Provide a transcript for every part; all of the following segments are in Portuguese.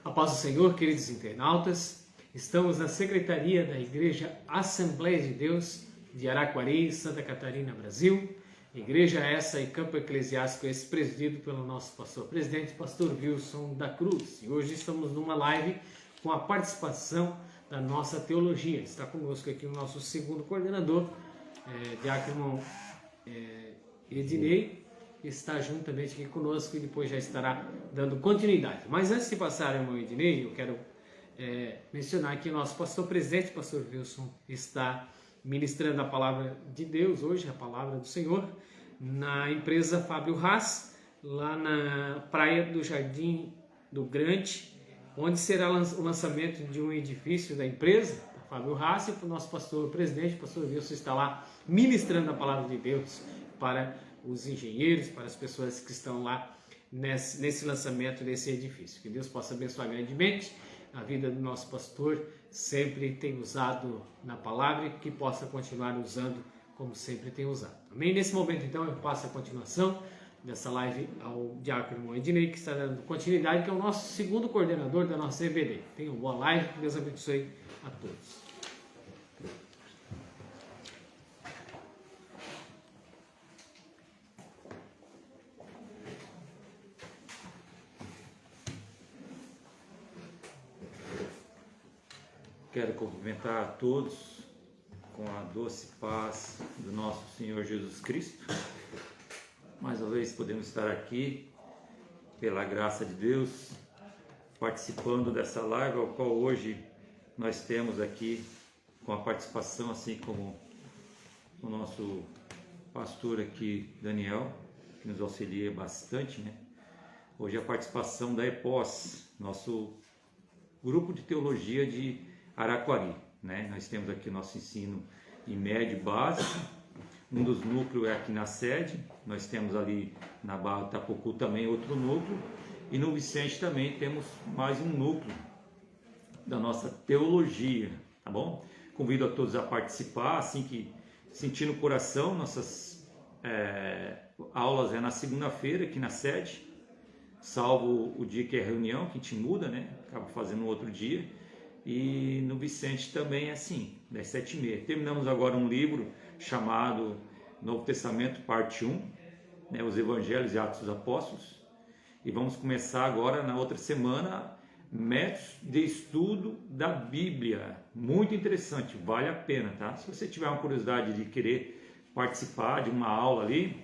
A paz do Senhor, queridos internautas, estamos na Secretaria da Igreja Assembleia de Deus de Araquari, Santa Catarina, Brasil. Igreja essa e campo eclesiástico esse presidido pelo nosso pastor-presidente, pastor Wilson da Cruz. E hoje estamos numa live com a participação da nossa teologia. Está conosco aqui o nosso segundo coordenador, Diácono Ednei, que está juntamente aqui conosco e depois já estará dando continuidade. Mas antes de passar ao irmão Ednei, eu quero mencionar que o nosso pastor-presidente, pastor Wilson, está ministrando a palavra de Deus hoje, a palavra do Senhor, na empresa Fábio Haas, lá na praia do Jardim do Grande, onde será o lançamento de um edifício da empresa, da Fábio Haas, e o nosso pastor-presidente, o pastor Wilson, está lá ministrando a palavra de Deus para os engenheiros, para as pessoas que estão lá nesse lançamento desse edifício. Que Deus possa abençoar grandemente a vida do nosso pastor, sempre tem usado na palavra e que possa continuar usando como sempre tem usado. Amém? Nesse momento, então, eu passo a continuação dessa live ao Diácono Ednei, que está dando continuidade, que é o nosso segundo coordenador da nossa EBD. Tenham uma boa live, que Deus abençoe a todos. Quero cumprimentar a todos com a doce paz do nosso Senhor Jesus Cristo. Mais uma vez podemos estar aqui, pela graça de Deus, participando dessa live, ao qual hoje nós temos aqui com a participação, assim como o nosso pastor aqui, Daniel, que nos auxilia bastante, né? Hoje a participação da EPOS, nosso grupo de teologia de Araquari, né? Nós temos aqui nosso ensino em médio básico, um dos núcleos é aqui na sede, nós temos ali na Barra do Tapucu também outro núcleo, e no Vicente também temos mais um núcleo da nossa teologia, tá bom? Convido a todos a participar, assim que sentir no coração, nossas aulas é na segunda-feira aqui na sede, salvo o dia que é reunião, que a gente muda, né? Acaba fazendo outro dia. E no Vicente também é assim, das 7h30. Terminamos agora um livro chamado Novo Testamento, parte 1, né, os Evangelhos e Atos dos Apóstolos. E vamos começar agora, na outra semana, métodos de estudo da Bíblia. Muito interessante, vale a pena, tá? Se você tiver uma curiosidade de querer participar de uma aula ali,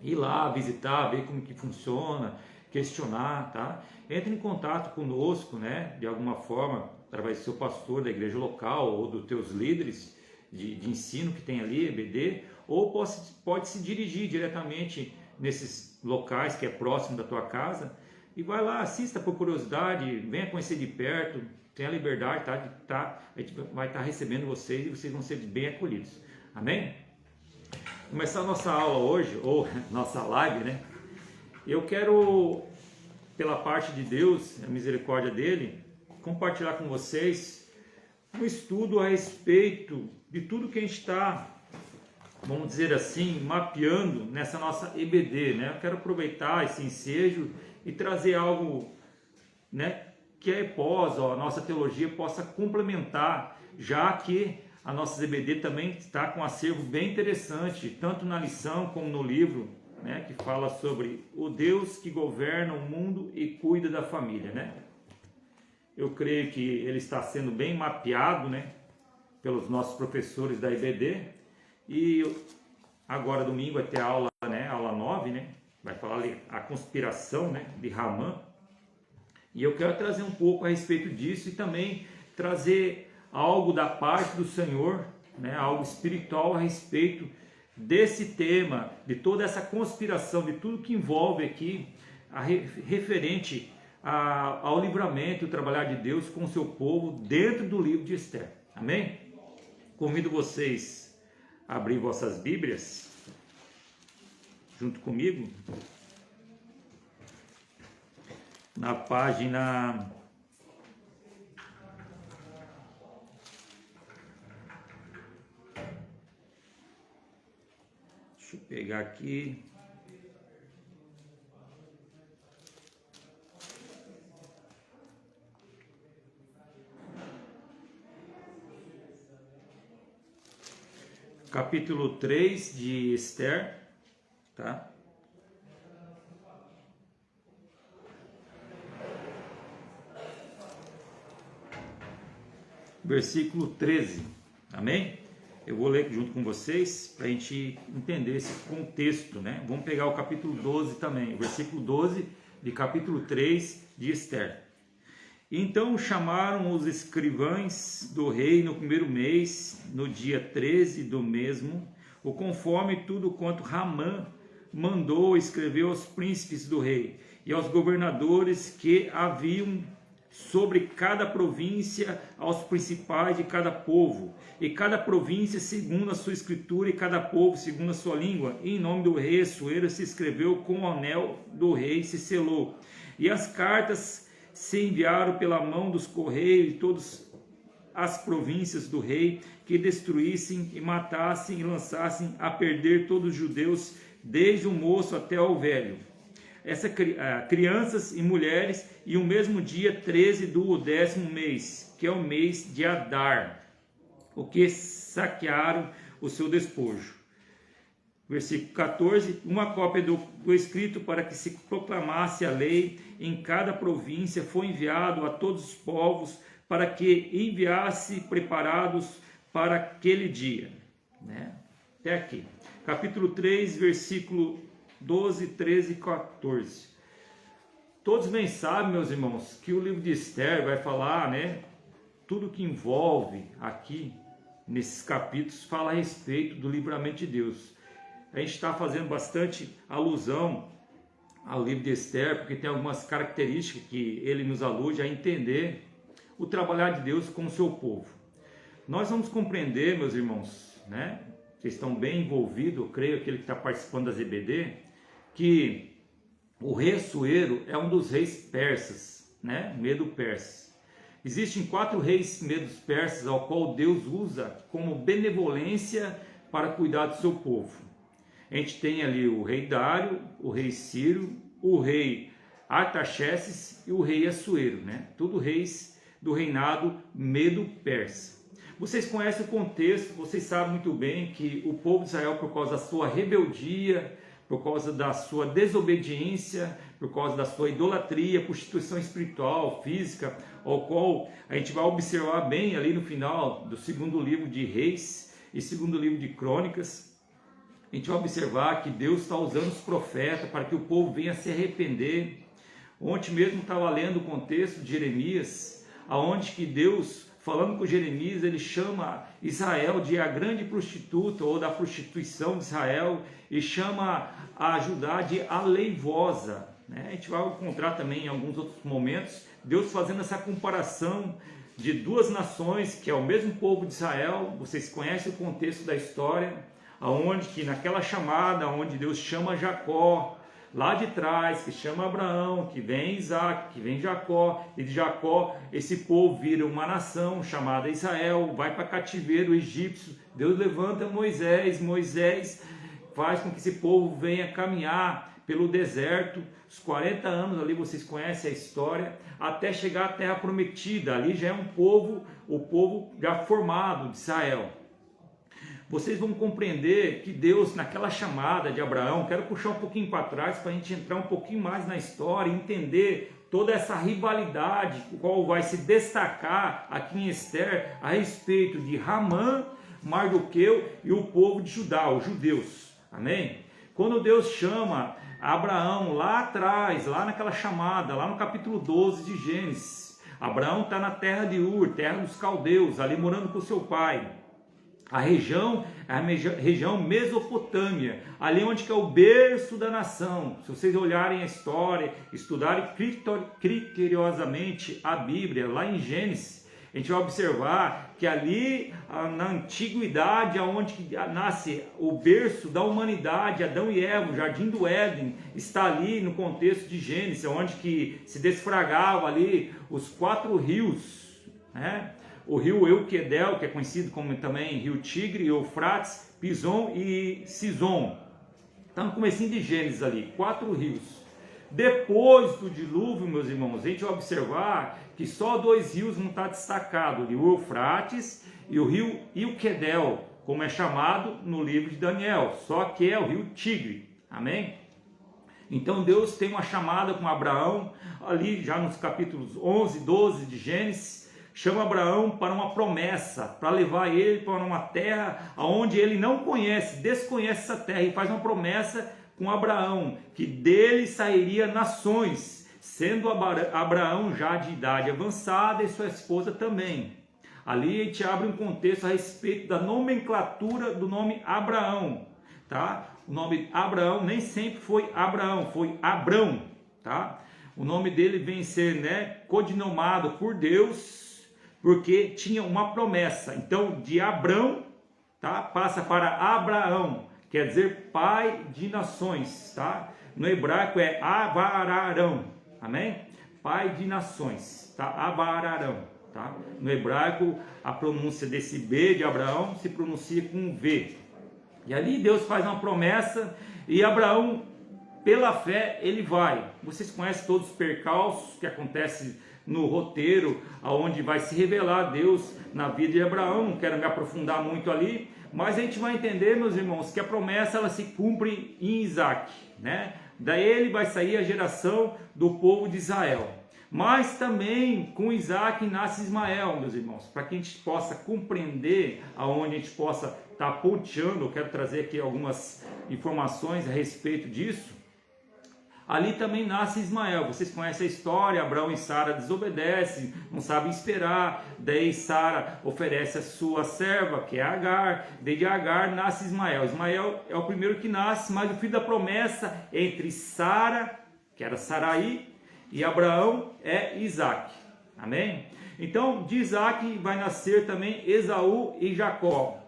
ir lá, visitar, ver como que funciona, questionar, tá? Entre em contato conosco, né, de alguma forma, através do seu pastor da igreja local ou dos teus líderes de ensino que tem ali, EBD, ou pode se dirigir diretamente nesses locais que é próximo da tua casa e vai lá, assista por curiosidade, venha conhecer de perto, tenha a liberdade, tá? A gente vai estar recebendo vocês e vocês vão ser bem acolhidos. Amém? Começar a nossa aula hoje, ou nossa live, né? Eu quero, pela parte de Deus, a misericórdia dele, compartilhar com vocês um estudo a respeito de tudo que a gente está, vamos dizer assim, mapeando nessa nossa EBD, né? Eu quero aproveitar esse ensejo e trazer algo, né, que a EPOS, a nossa teologia, possa complementar, já que a nossa EBD também está com um acervo bem interessante, tanto na lição como no livro, né, que fala sobre o Deus que governa o mundo e cuida da família, né? Eu creio que ele está sendo bem mapeado, né, pelos nossos professores da IBD. E agora domingo vai ter a aula, né, aula 9, né, vai falar ali a conspiração, né, de Ramã. E eu quero trazer um pouco a respeito disso e também trazer algo da parte do Senhor, né, algo espiritual a respeito desse tema, de toda essa conspiração, de tudo que envolve aqui referente ao livramento e o trabalhar de Deus com o seu povo dentro do livro de Esther. Amém? Convido vocês a abrir vossas Bíblias junto comigo na página 'Deixa eu pegar aqui. capítulo 3 de Esther, tá? Versículo 13, amém? Eu vou ler junto com vocês para a gente entender esse contexto, né? Vamos pegar o capítulo 12 também, o versículo 12 de capítulo 3 de Esther. Então chamaram os escrivães do rei no primeiro mês, no dia 13 do mesmo, o conforme tudo quanto Ramã mandou, escreveu aos príncipes do rei e aos governadores que haviam sobre cada província, aos principais de cada povo, e cada província segundo a sua escritura, e cada povo segundo a sua língua. E em nome do rei Assuero se escreveu com o anel do rei, se selou. E as cartas se enviaram pela mão dos correios de todas as províncias do rei, que destruíssem e matassem e lançassem a perder todos os judeus, desde o moço até o velho, crianças e mulheres, e o mesmo dia 13 do 10º mês, que é o mês de Adar, o que saquearam o seu despojo. Versículo 14, uma cópia do escrito para que se proclamasse a lei em cada província foi enviado a todos os povos, para que enviasse preparados para aquele dia. Né? Até aqui. Capítulo 3, versículo 12, 13 e 14. Todos bem sabem, meus irmãos, que o livro de Esther vai falar, né? Tudo que envolve aqui, nesses capítulos, fala a respeito do livramento de Deus. A gente está fazendo bastante alusão ao livro de Esther, porque tem algumas características que ele nos alude a entender o trabalhar de Deus com o seu povo. Nós vamos compreender, meus irmãos, né? Vocês estão bem envolvidos, eu creio, aquele que está participando da ZBD, que o rei Assuero é um dos reis persas, né? Medo-persas. Existem 4 reis medos-persas ao qual Deus usa como benevolência para cuidar do seu povo. A gente tem ali o rei Dário, o rei Ciro, o rei Artaxerxes e o rei Assuero, né? Tudo reis do reinado medo-persa. Vocês conhecem o contexto, vocês sabem muito bem que o povo de Israel, por causa da sua rebeldia, por causa da sua desobediência, por causa da sua idolatria, prostituição espiritual, física, ao qual a gente vai observar bem ali no final do 2º livro de Reis e 2º livro de Crônicas, a gente vai observar que Deus está usando os profetas para que o povo venha se arrepender. Ontem mesmo estava lendo o contexto de Jeremias, aonde que Deus, falando com Jeremias, ele chama Israel de a grande prostituta, ou da prostituição de Israel, e chama a Judá de aleivosa. Né? A gente vai encontrar também em alguns outros momentos, Deus fazendo essa comparação de 2 nações, que é o mesmo povo de Israel. Vocês conhecem o contexto da história, aonde que naquela chamada, onde Deus chama Jacó, lá de trás, que chama Abraão, que vem Isaac, que vem Jacó, e de Jacó esse povo vira uma nação chamada Israel, vai para cativeiro egípcio. Deus levanta Moisés, Moisés faz com que esse povo venha caminhar pelo deserto, os 40 anos ali, vocês conhecem a história, até chegar à terra prometida. Ali já é um povo, o povo já formado de Israel. Vocês vão compreender que Deus, naquela chamada de Abraão, quero puxar um pouquinho para trás para a gente entrar um pouquinho mais na história e entender toda essa rivalidade, qual vai se destacar aqui em Esther a respeito de Ramã, Mardoqueu e o povo de Judá, os judeus. Amém? Quando Deus chama Abraão lá atrás, lá naquela chamada, lá no capítulo 12 de Gênesis, Abraão está na terra de Ur, terra dos caldeus, ali morando com seu pai. A região é a região Mesopotâmia, ali onde que é o berço da nação. Se vocês olharem a história, estudarem criteriosamente a Bíblia, lá em Gênesis, a gente vai observar que ali na antiguidade, onde nasce o berço da humanidade, Adão e Eva, o jardim do Éden, está ali no contexto de Gênesis, onde que se desfragava ali os 4 rios, né? O rio Euquedel, que é conhecido como também rio Tigre, Eufrates, Pison e Sison. Está no comecinho de Gênesis ali, 4 rios. Depois do dilúvio, meus irmãos, a gente vai observar que só 2 rios vão estar destacados, o rio Eufrates e o rio Euquedel, como é chamado no livro de Daniel, só que é o rio Tigre, amém? Então Deus tem uma chamada com Abraão, ali já nos capítulos 11, 12 de Gênesis, chama Abraão para uma promessa, para levar ele para uma terra onde ele não conhece, desconhece essa terra, e faz uma promessa com Abraão, que dele sairia nações, sendo Abraão já de idade avançada e sua esposa também. Ali a gente abre um contexto a respeito da nomenclatura do nome Abraão, tá? O nome Abraão nem sempre foi Abraão, foi Abrão, tá? O nome dele vem ser, né, codinomado por Deus, porque tinha uma promessa. Então, de Abrão, tá, passa para Abraão, quer dizer pai de nações, tá? No hebraico é Avararão, amém? Pai de nações, tá? Avararão, tá? No hebraico, a pronúncia desse B de Abraão se pronuncia com V. E ali Deus faz uma promessa e Abraão, pela fé, ele vai. Vocês conhecem todos os percalços que acontecem no roteiro, aonde vai se revelar Deus na vida de Abraão. Não quero me aprofundar muito ali, mas a gente vai entender, meus irmãos, que a promessa ela se cumpre em Isaac, né? Daí ele vai sair a geração do povo de Israel. Mas também com Isaac nasce Ismael, meus irmãos, para que a gente possa compreender, aonde a gente possa estar ponteando. Eu quero trazer aqui algumas informações a respeito disso. Ali também nasce Ismael. Vocês conhecem a história, Abraão e Sara desobedecem, não sabem esperar, daí Sara oferece a sua serva, que é Agar, de Agar nasce Ismael. Ismael é o primeiro que nasce, mas o filho da promessa entre Sara, que era Sarai, e Abraão é Isaac, amém? Então de Isaac vai nascer também Esaú e Jacó.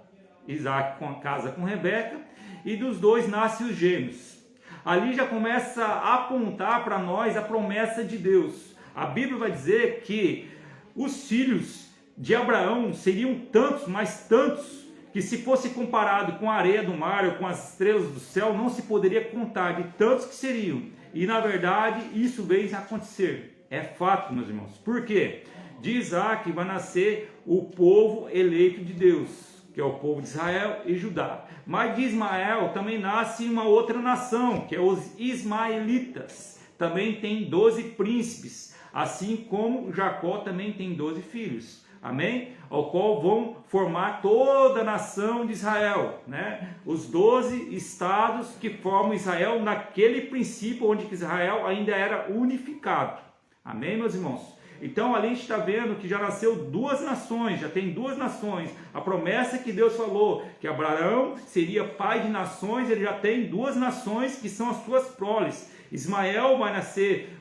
Isaac casa com Rebeca, e dos dois nascem os gêmeos. Ali já começa a apontar para nós a promessa de Deus. A Bíblia vai dizer que os filhos de Abraão seriam tantos, mas tantos, que se fosse comparado com a areia do mar ou com as estrelas do céu, não se poderia contar de tantos que seriam. E na verdade isso veio a acontecer, é fato, meus irmãos. Por quê? De Isaac vai nascer o povo eleito de Deus, que é o povo de Israel e Judá. Mas de Ismael também nasce uma outra nação, que é os ismaelitas. Também tem 12 príncipes, assim como Jacó também tem 12 filhos. Amém? Ao qual vão formar toda a nação de Israel, né? Os 12 estados que formam Israel naquele princípio onde Israel ainda era unificado. Amém, meus irmãos? Então ali a gente está vendo que já nasceu duas nações, já tem duas nações. A promessa que Deus falou, que Abraão seria pai de nações, ele já tem duas nações que são as suas proles. Ismael vai nascer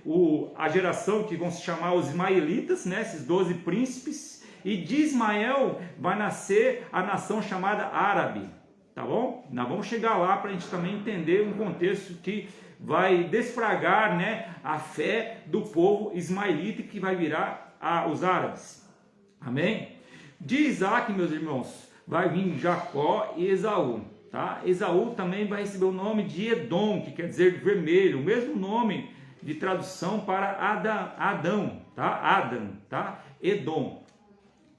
a geração que vão se chamar os ismaelitas, né? Esses 12 príncipes. E de Ismael vai nascer a nação chamada árabe, tá bom? Nós vamos chegar lá para a gente também entender um contexto que vai desfragar, né, a fé do povo ismaelita, que vai virar os árabes. Amém? De Isaac, meus irmãos, vai vir Jacó e Esaú. Tá? Esaú também vai receber o nome de Edom, que quer dizer vermelho, o mesmo nome de tradução para Adão, tá? Adam, tá? Edom.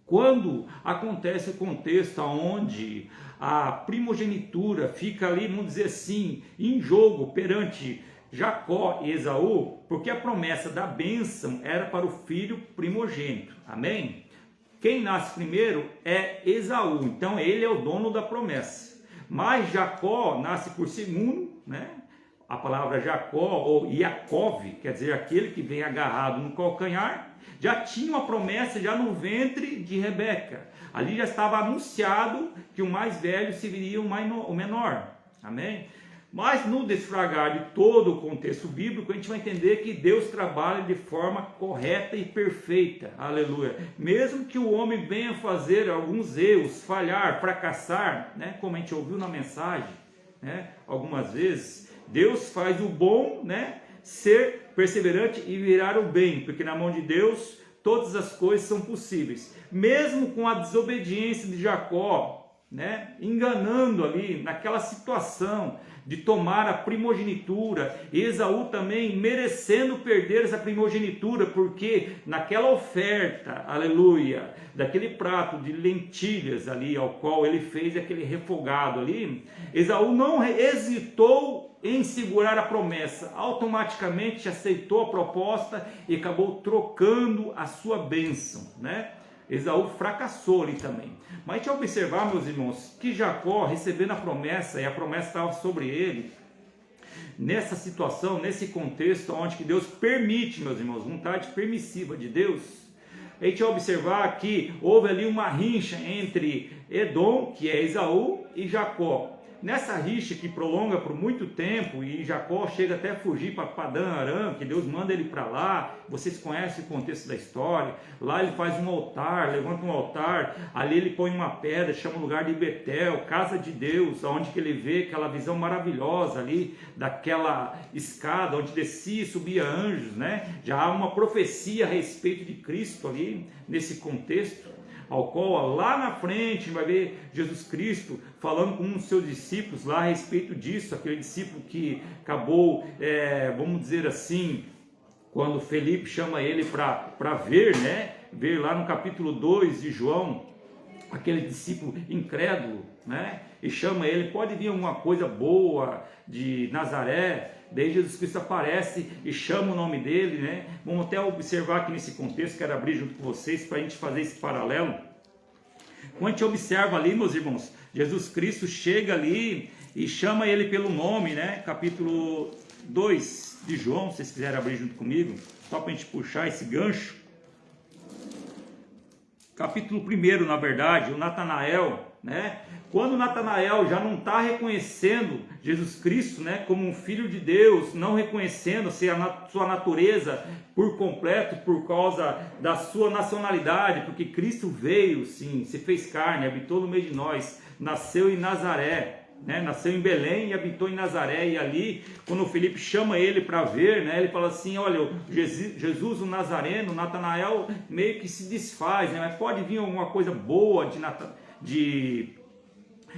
Quando acontece o contexto onde a primogenitura fica ali, vamos dizer assim, em jogo perante Jacó e Esaú, porque a promessa da bênção era para o filho primogênito, amém? Quem nasce primeiro é Esaú, então ele é o dono da promessa. Mas Jacó nasce por segundo, né? A palavra Jacó ou Yaakov, quer dizer aquele que vem agarrado no calcanhar, já tinha uma promessa já no ventre de Rebeca. Ali já estava anunciado que o mais velho seria o menor. Amém? Mas no desfragar de todo o contexto bíblico, a gente vai entender que Deus trabalha de forma correta e perfeita. Aleluia. Mesmo que o homem venha fazer alguns erros, falhar, fracassar, né? Como a gente ouviu na mensagem, né? Algumas vezes, Deus faz o bom, né, ser perseverante e virar o bem, porque na mão de Deus todas as coisas são possíveis. Mesmo com a desobediência de Jacó, né, enganando ali naquela situação de tomar a primogenitura, e Esaú também merecendo perder essa primogenitura, porque naquela oferta, aleluia, daquele prato de lentilhas ali, ao qual ele fez aquele refogado ali, Esaú não hesitou em segurar a promessa, automaticamente aceitou a proposta e acabou trocando a sua bênção, né? Esaú fracassou ali também. Mas a gente vai observar, meus irmãos, que Jacó, recebendo a promessa, e a promessa estava sobre ele, nessa situação, nesse contexto, onde que Deus permite, meus irmãos, vontade permissiva de Deus, a gente vai observar que houve ali uma rixa entre Edom, que é Esaú, e Jacó. Nessa rixa que prolonga por muito tempo, e Jacó chega até a fugir para Padã Arã, que Deus manda ele para lá, vocês conhecem o contexto da história. Lá ele faz um altar, levanta um altar, ali ele põe uma pedra, chama o lugar de Betel, casa de Deus, onde que ele vê aquela visão maravilhosa ali, daquela escada, onde descia e subia anjos, né? Já há uma profecia a respeito de Cristo ali, nesse contexto, ao qual lá na frente vai ver Jesus Cristo falando com um dos seus discípulos lá a respeito disso, aquele discípulo que acabou, vamos dizer assim, quando Felipe chama ele para ver, né? Ver lá no capítulo 2 de João, aquele discípulo incrédulo, né? E chama ele, pode vir alguma coisa boa de Nazaré? Daí Jesus Cristo aparece e chama o nome dele, né? Vamos até observar aqui nesse contexto, quero abrir junto com vocês para a gente fazer esse paralelo. Quando a gente observa ali, meus irmãos, Jesus Cristo chega ali e chama ele pelo nome, né? Capítulo 2 de João, se vocês quiserem abrir junto comigo, só para a gente puxar esse gancho. Capítulo 1, na verdade, o Natanael, né? Quando Natanael já não está reconhecendo Jesus Cristo, né, como um filho de Deus, não reconhecendo sua natureza por completo, por causa da sua nacionalidade, porque Cristo veio, sim, se fez carne, habitou no meio de nós, nasceu em Nazaré, né, nasceu em Belém e habitou em Nazaré, e ali, quando o Felipe chama ele para ver, né, ele fala assim, olha, Jesus o Nazareno, Natanael meio que se desfaz, né, mas pode vir alguma coisa boa de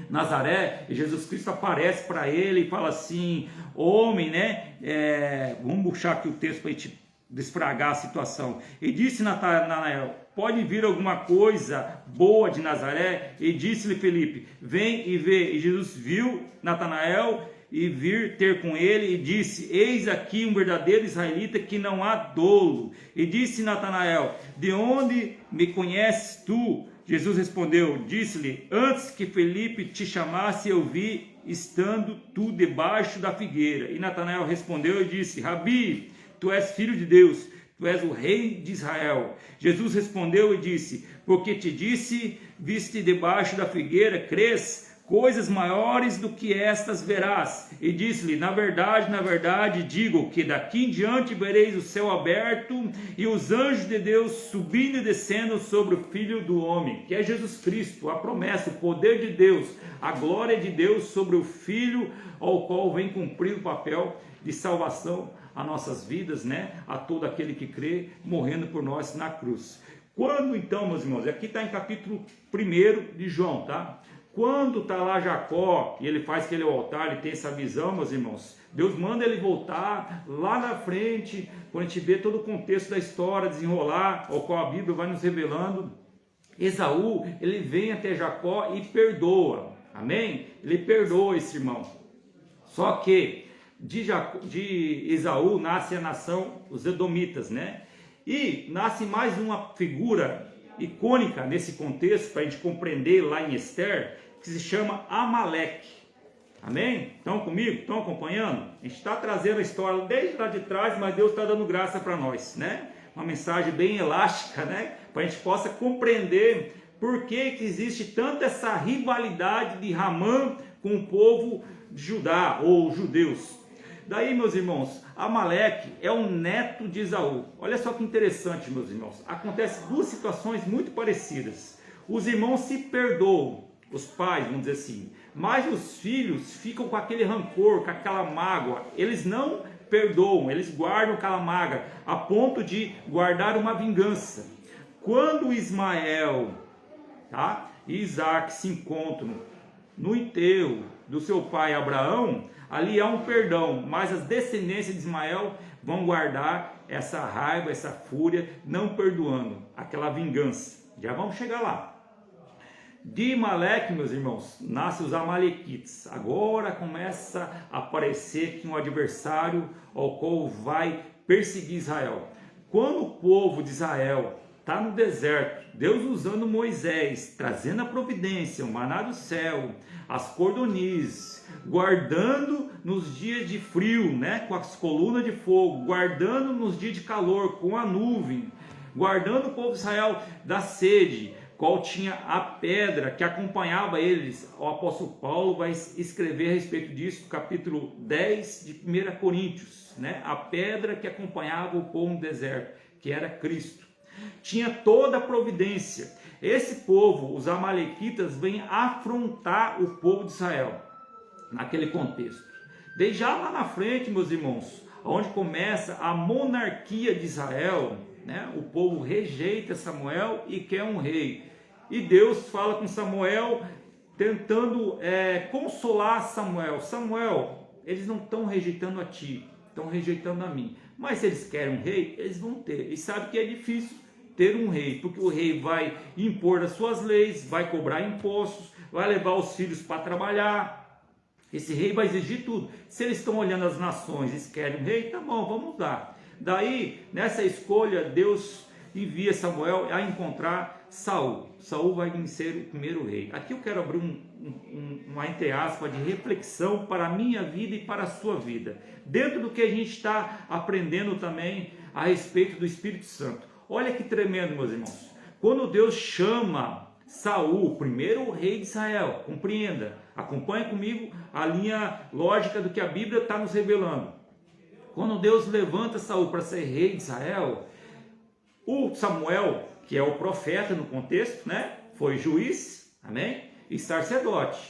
Nazaré, e Jesus Cristo aparece para ele e fala assim, homem, né, vamos puxar aqui o texto para a gente desfragar a situação, e disse Natanael, pode vir alguma coisa boa de Nazaré? E disse-lhe Felipe, vem e vê. E Jesus viu Natanael e vir ter com ele, e disse, eis aqui um verdadeiro israelita que não há dolo. E disse Natanael, de onde me conheces tu? Jesus respondeu, disse-lhe, antes que Felipe te chamasse, eu vi, estando tu debaixo da figueira. E Natanael respondeu e disse, Rabi, tu és filho de Deus, tu és o rei de Israel. Jesus respondeu e disse, porque te disse, viste debaixo da figueira, crês? Coisas maiores do que estas verás. E disse-lhe, na verdade, digo que daqui em diante vereis o céu aberto e os anjos de Deus subindo e descendo sobre o Filho do Homem, que é Jesus Cristo, a promessa, o poder de Deus, a glória de Deus sobre o Filho, ao qual vem cumprir o papel de salvação a nossas vidas, né? A todo aquele que crê, morrendo por nós na cruz. Quando então, meus irmãos, aqui está em capítulo 1 de João, tá? Quando está lá Jacó e ele faz aquele altar, ele tem essa visão, meus irmãos, Deus manda ele voltar lá na frente, quando a gente vê todo o contexto da história desenrolar, ao qual a Bíblia vai nos revelando, Esaú, ele vem até Jacó e perdoa, amém? Ele perdoa esse irmão. Só que de Esaú nasce a nação, os Edomitas, né? E nasce mais uma figura icônica nesse contexto, para a gente compreender lá em Esther, que se chama Amaleque. Amém? Estão comigo? Estão acompanhando? A gente está trazendo a história desde lá de trás, mas Deus está dando graça para nós, né? Uma mensagem bem elástica, né? Para a gente possa compreender por que existe tanta essa rivalidade de Ramã com o povo de Judá, ou judeus. Daí, meus irmãos, Amaleque é um neto de Esaú. Olha só que interessante, meus irmãos. Acontecem duas situações muito parecidas. Os irmãos se perdoam, os pais, vamos dizer assim, mas os filhos ficam com aquele rancor, com aquela mágoa. Eles não perdoam, eles guardam aquela mágoa, a ponto de guardar uma vingança. Quando Ismael, e Isaac se encontram no enterro do seu pai Abraão, ali há um perdão, mas as descendências de Ismael vão guardar essa raiva, essa fúria, não perdoando aquela vingança. Já vamos chegar lá. De Amaleque, meus irmãos, nascem os amalequitas. Agora começa a aparecer que um adversário ao qual vai perseguir Israel. Quando o povo de Israel está no deserto, Deus usando Moisés, trazendo a providência, o maná do céu, as cordonizes, guardando nos dias de frio, né, com as colunas de fogo, guardando nos dias de calor, com a nuvem, guardando o povo de Israel da sede, qual tinha a pedra que acompanhava eles. O apóstolo Paulo vai escrever a respeito disso, capítulo 10 de 1 Coríntios, né? A pedra que acompanhava o povo no deserto, que era Cristo. Tinha toda a providência. Esse povo, os amalequitas, vêm afrontar o povo de Israel, naquele contexto. Desde já lá na frente, meus irmãos, onde começa a monarquia de Israel, né? O povo rejeita Samuel e quer um rei. E Deus fala com Samuel, tentando consolar Samuel. Samuel, eles não estão rejeitando a ti, estão rejeitando a mim. Mas se eles querem um rei, eles vão ter. E sabe que é difícil ter um rei, porque o rei vai impor as suas leis, vai cobrar impostos, vai levar os filhos para trabalhar. Esse rei vai exigir tudo. Se eles estão olhando as nações e eles querem um rei, tá bom, vamos dar. Daí, nessa escolha, Deus envia Samuel a encontrar Saul. Saul vai ser o primeiro rei. Aqui eu quero abrir uma entre aspas de reflexão para a minha vida e para a sua vida, dentro do que a gente está aprendendo também a respeito do Espírito Santo. Olha que tremendo, meus irmãos. Quando Deus chama Saul, o primeiro rei de Israel, compreenda, acompanhe comigo a linha lógica do que a Bíblia está nos revelando. Quando Deus levanta Saul para ser rei de Israel, o Samuel, que é o profeta no contexto, né, foi juiz, amém, e sacerdote.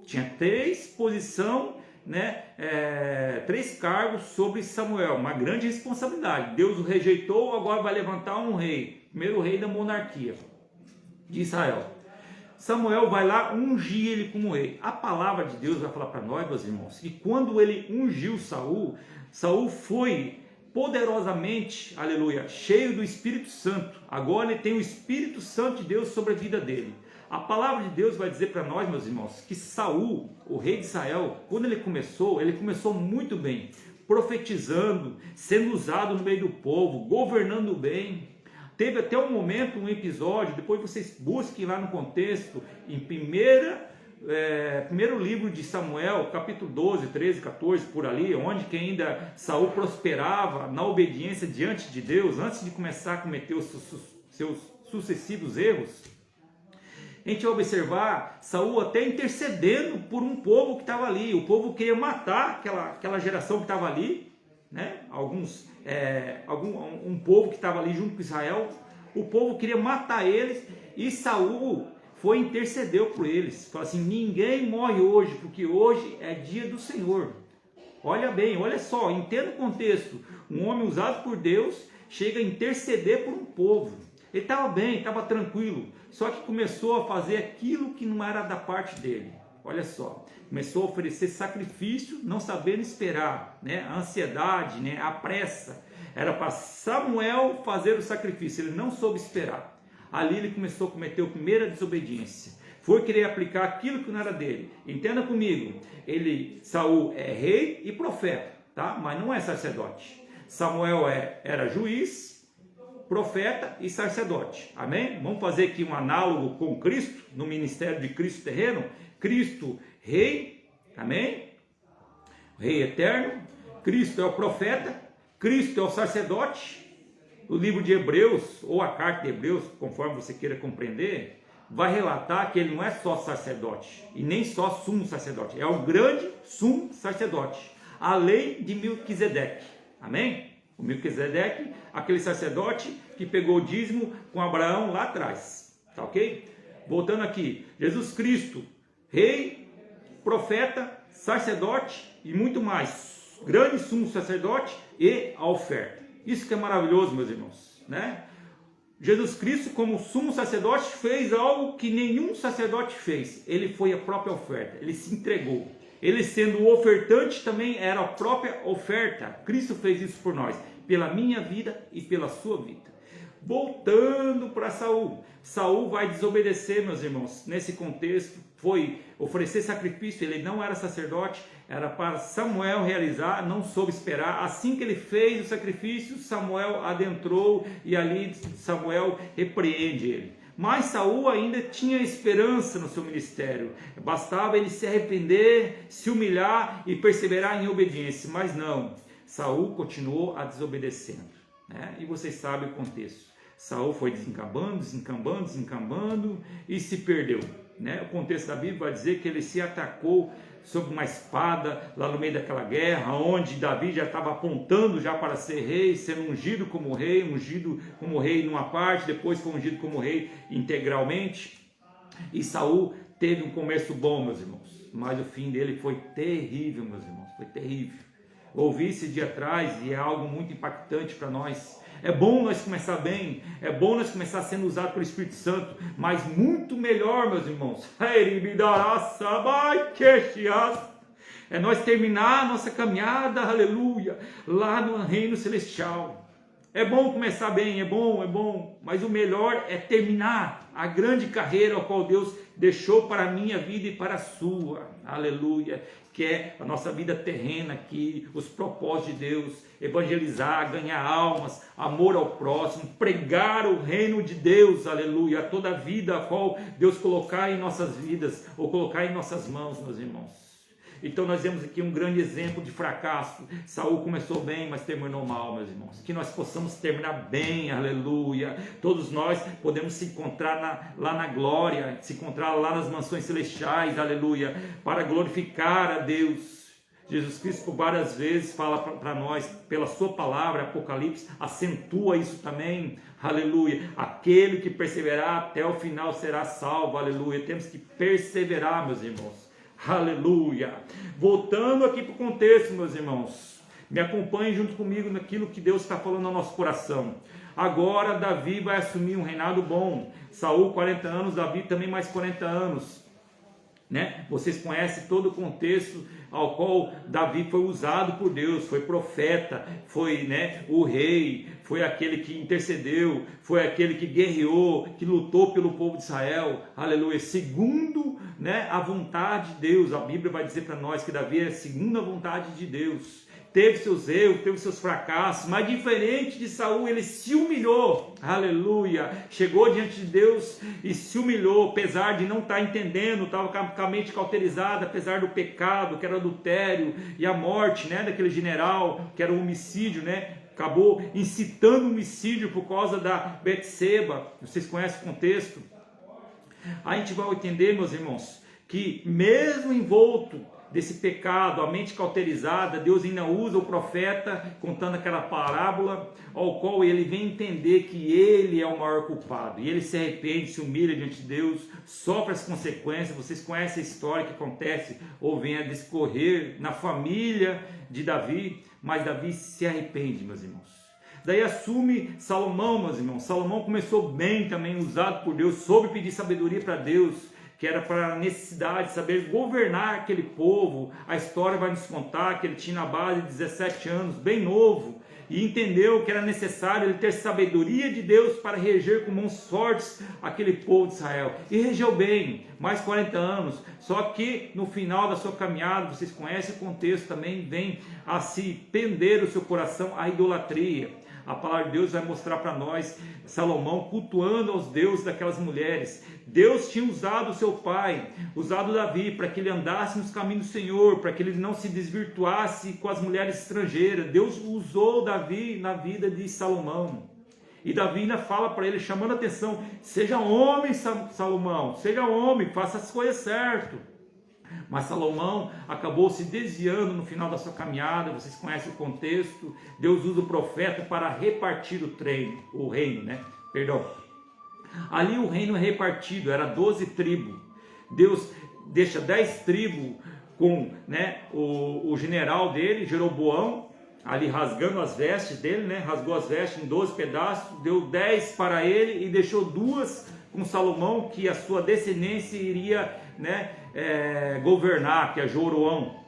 Tinha três posições, né, três cargos sobre Samuel, uma grande responsabilidade. Deus o rejeitou, agora vai levantar um rei, primeiro rei da monarquia de Israel. Samuel vai lá ungir ele como rei. A palavra de Deus vai falar para nós, meus irmãos, que quando ele ungiu Saul, Saul foi poderosamente, aleluia, cheio do Espírito Santo. Agora ele tem o Espírito Santo de Deus sobre a vida dele. A palavra de Deus vai dizer para nós, meus irmãos, que Saul, o rei de Israel, quando ele começou muito bem, profetizando, sendo usado no meio do povo, governando bem. Teve até um momento, um episódio, depois vocês busquem lá no contexto, em primeiro livro de Samuel, capítulo 12, 13, 14, por ali, onde que ainda Saul prosperava na obediência diante de Deus, antes de começar a cometer os seus sucessivos erros. A gente vai observar Saul até intercedendo por um povo que estava ali. O povo queria matar aquela geração que estava ali, né? Um povo que estava ali junto com Israel. O povo queria matar eles e Saul foi e intercedeu por eles. Falou assim: ninguém morre hoje, porque hoje é dia do Senhor. Olha bem, olha só, entenda o contexto. Um homem usado por Deus chega a interceder por um povo. Ele estava bem, estava tranquilo, só que começou a fazer aquilo que não era da parte dele. Olha só, começou a oferecer sacrifício, não sabendo esperar, né? A ansiedade, né? A pressa. Era para Samuel fazer o sacrifício, ele não soube esperar. Ali ele começou a cometer a primeira desobediência. Foi querer aplicar aquilo que não era dele. Entenda comigo, Saul é rei e profeta, tá? Mas não é sacerdote. Samuel era juiz, profeta e sacerdote, amém? Vamos fazer aqui um análogo com Cristo, no ministério de Cristo terreno. Cristo, rei, amém? Rei eterno. Cristo é o profeta, Cristo é o sacerdote. O livro de Hebreus, ou a carta de Hebreus, conforme você queira compreender, vai relatar que ele não é só sacerdote, e nem só sumo sacerdote, é o grande sumo sacerdote, a lei de Melquisedeque, amém? O Melquisedeque, aquele sacerdote que pegou o dízimo com Abraão lá atrás, tá ok? Voltando aqui, Jesus Cristo, rei, profeta, sacerdote e muito mais, grande sumo sacerdote e a oferta. Isso que é maravilhoso, meus irmãos, né? Jesus Cristo, como sumo sacerdote, fez algo que nenhum sacerdote fez. Ele foi a própria oferta, ele se entregou. Ele, sendo o ofertante, também era a própria oferta. Cristo fez isso por nós, pela minha vida e pela sua vida. Voltando para Saul. Saul vai desobedecer, meus irmãos. Nesse contexto, foi oferecer sacrifício. Ele não era sacerdote, era para Samuel realizar, não soube esperar. Assim que ele fez o sacrifício, Samuel adentrou e ali Samuel repreende ele. Mas Saul ainda tinha esperança no seu ministério. Bastava ele se arrepender, se humilhar e perseverar em obediência. Mas não, Saul continuou a desobedecendo, né? E vocês sabem o contexto. Saul foi desencambando e se perdeu, né? O contexto da Bíblia vai dizer que ele se atacou sob uma espada lá no meio daquela guerra, onde Davi já estava apontando já para ser rei, sendo ungido como rei numa parte, depois foi ungido como rei integralmente. E Saul teve um começo bom, meus irmãos, mas o fim dele foi terrível, meus irmãos, foi terrível. Ouvi esse dia atrás e é algo muito impactante para nós. É bom nós começar bem, é bom nós começar sendo usado pelo Espírito Santo, mas muito melhor, meus irmãos, é nós terminar a nossa caminhada, aleluia, lá no reino celestial. É bom começar bem, é bom, mas o melhor é terminar a grande carreira ao qual Deus deixou para a minha vida e para a sua, aleluia, que é a nossa vida terrena aqui, os propósitos de Deus, evangelizar, ganhar almas, amor ao próximo, pregar o reino de Deus, aleluia, toda a vida a qual Deus colocar em nossas vidas, ou colocar em nossas mãos, meus irmãos. Então nós vemos aqui um grande exemplo de fracasso. Saul começou bem, mas terminou mal, meus irmãos. Que nós possamos terminar bem, aleluia. Todos nós podemos se encontrar lá na glória, se encontrar lá nas mansões celestiais, aleluia, para glorificar a Deus. Jesus Cristo por várias vezes fala para nós, pela sua palavra, Apocalipse, acentua isso também, aleluia. Aquele que perseverar até o final será salvo, aleluia. Temos que perseverar, meus irmãos. Aleluia. Voltando aqui para o contexto, meus irmãos, me acompanhem junto comigo naquilo que Deus está falando no nosso coração. Agora Davi vai assumir um reinado bom. Saul 40 anos, Davi também mais 40 anos, né? Vocês conhecem todo o contexto ao qual Davi foi usado por Deus, foi profeta, foi, né, o rei, foi aquele que intercedeu, foi aquele que guerreou, que lutou pelo povo de Israel, aleluia, segundo, né, a vontade de Deus. A Bíblia vai dizer para nós que Davi é segundo a vontade de Deus. Teve seus erros, teve seus fracassos, mas diferente de Saul, ele se humilhou, aleluia, chegou diante de Deus e se humilhou, apesar de não estar entendendo, estava com a mente cauterizada, apesar do pecado, que era o adultério e a morte, né, daquele general, que era o homicídio, né, acabou incitando o homicídio por causa da Betseba. Vocês conhecem o contexto? A gente vai entender, meus irmãos, que mesmo envolto desse pecado, a mente cauterizada, Deus ainda usa o profeta contando aquela parábola, ao qual ele vem entender que ele é o maior culpado, e ele se arrepende, se humilha diante de Deus, sofre as consequências. Vocês conhecem a história que acontece ou vem a discorrer na família de Davi, mas Davi se arrepende, meus irmãos. Daí assume Salomão, meus irmãos. Salomão começou bem também, usado por Deus, soube pedir sabedoria para Deus, que era para a necessidade de saber governar aquele povo. A história vai nos contar que ele tinha na base de 17 anos, bem novo, e entendeu que era necessário ele ter sabedoria de Deus para reger com mãos fortes aquele povo de Israel. E regeu bem, mais 40 anos, só que no final da sua caminhada, vocês conhecem o contexto também, vem a se pender o seu coração à idolatria. A palavra de Deus vai mostrar para nós Salomão cultuando aos deuses daquelas mulheres. Deus tinha usado o seu pai, usado Davi, para que ele andasse nos caminhos do Senhor, para que ele não se desvirtuasse com as mulheres estrangeiras. Deus usou Davi na vida de Salomão. E Davi ainda fala para ele, chamando a atenção: seja homem, Salomão, seja homem, faça as coisas certas. Mas Salomão acabou se desviando no final da sua caminhada. Vocês conhecem o contexto. Deus usa o profeta para repartir o reino, né? Perdão. Ali o reino é repartido, era 12 tribos. Deus deixa 10 tribos com, né, o general dele, Jeroboão, ali rasgando as vestes dele, né? Rasgou as vestes em 12 pedaços, deu 10 para ele e deixou 2 com Salomão, que a sua descendência iria, né, governar, que é Joroão.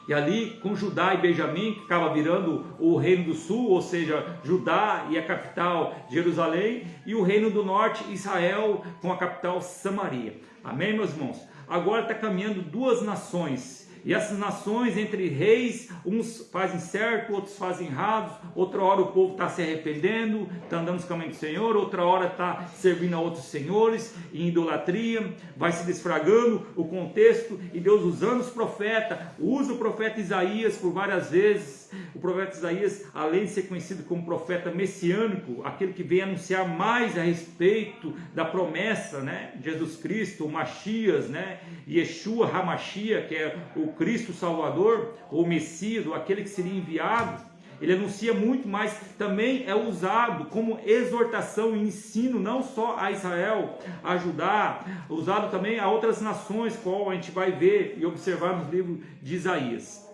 E ali com Judá e Benjamim, que acaba virando o reino do sul, ou seja, Judá e a capital Jerusalém, e o reino do norte, Israel, com a capital Samaria. Amém, meus irmãos? Agora está caminhando 2 nações. E essas nações, entre reis, uns fazem certo, outros fazem errado. Outra hora o povo está se arrependendo, está andando nos caminhos do Senhor. Outra hora está servindo a outros senhores, em idolatria. Vai se desfragando o contexto. E Deus usando os profetas, usa o profeta Isaías por várias vezes. O profeta Isaías, além de ser conhecido como profeta messiânico, aquele que vem anunciar mais a respeito da promessa, né, de Jesus Cristo, o Mashiach, né, Yeshua HaMashiach, que é o Cristo Salvador, ou Messias, ou aquele que seria enviado. Ele anuncia muito, mas também é usado como exortação e ensino, não só a Israel, a Judá, usado também a outras nações, qual a gente vai ver e observar nos livros de Isaías.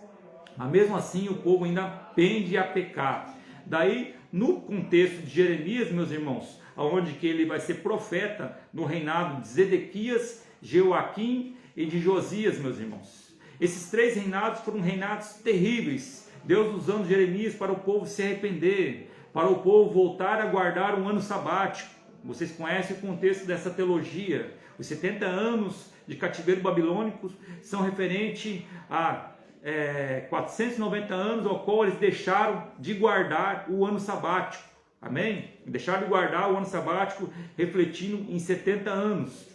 Mas mesmo assim o povo ainda pende a pecar. Daí, no contexto de Jeremias, meus irmãos, onde que ele vai ser profeta no reinado de Zedequias, Joaquim e de Josias, meus irmãos. Esses 3 reinados foram reinados terríveis. Deus usando Jeremias para o povo se arrepender, para o povo voltar a guardar um ano sabático. Vocês conhecem o contexto dessa teologia. Os 70 anos de cativeiro babilônico são referentes a 490 anos ao qual eles deixaram de guardar o ano sabático. Amém? Deixaram de guardar o ano sabático, refletindo em 70 anos.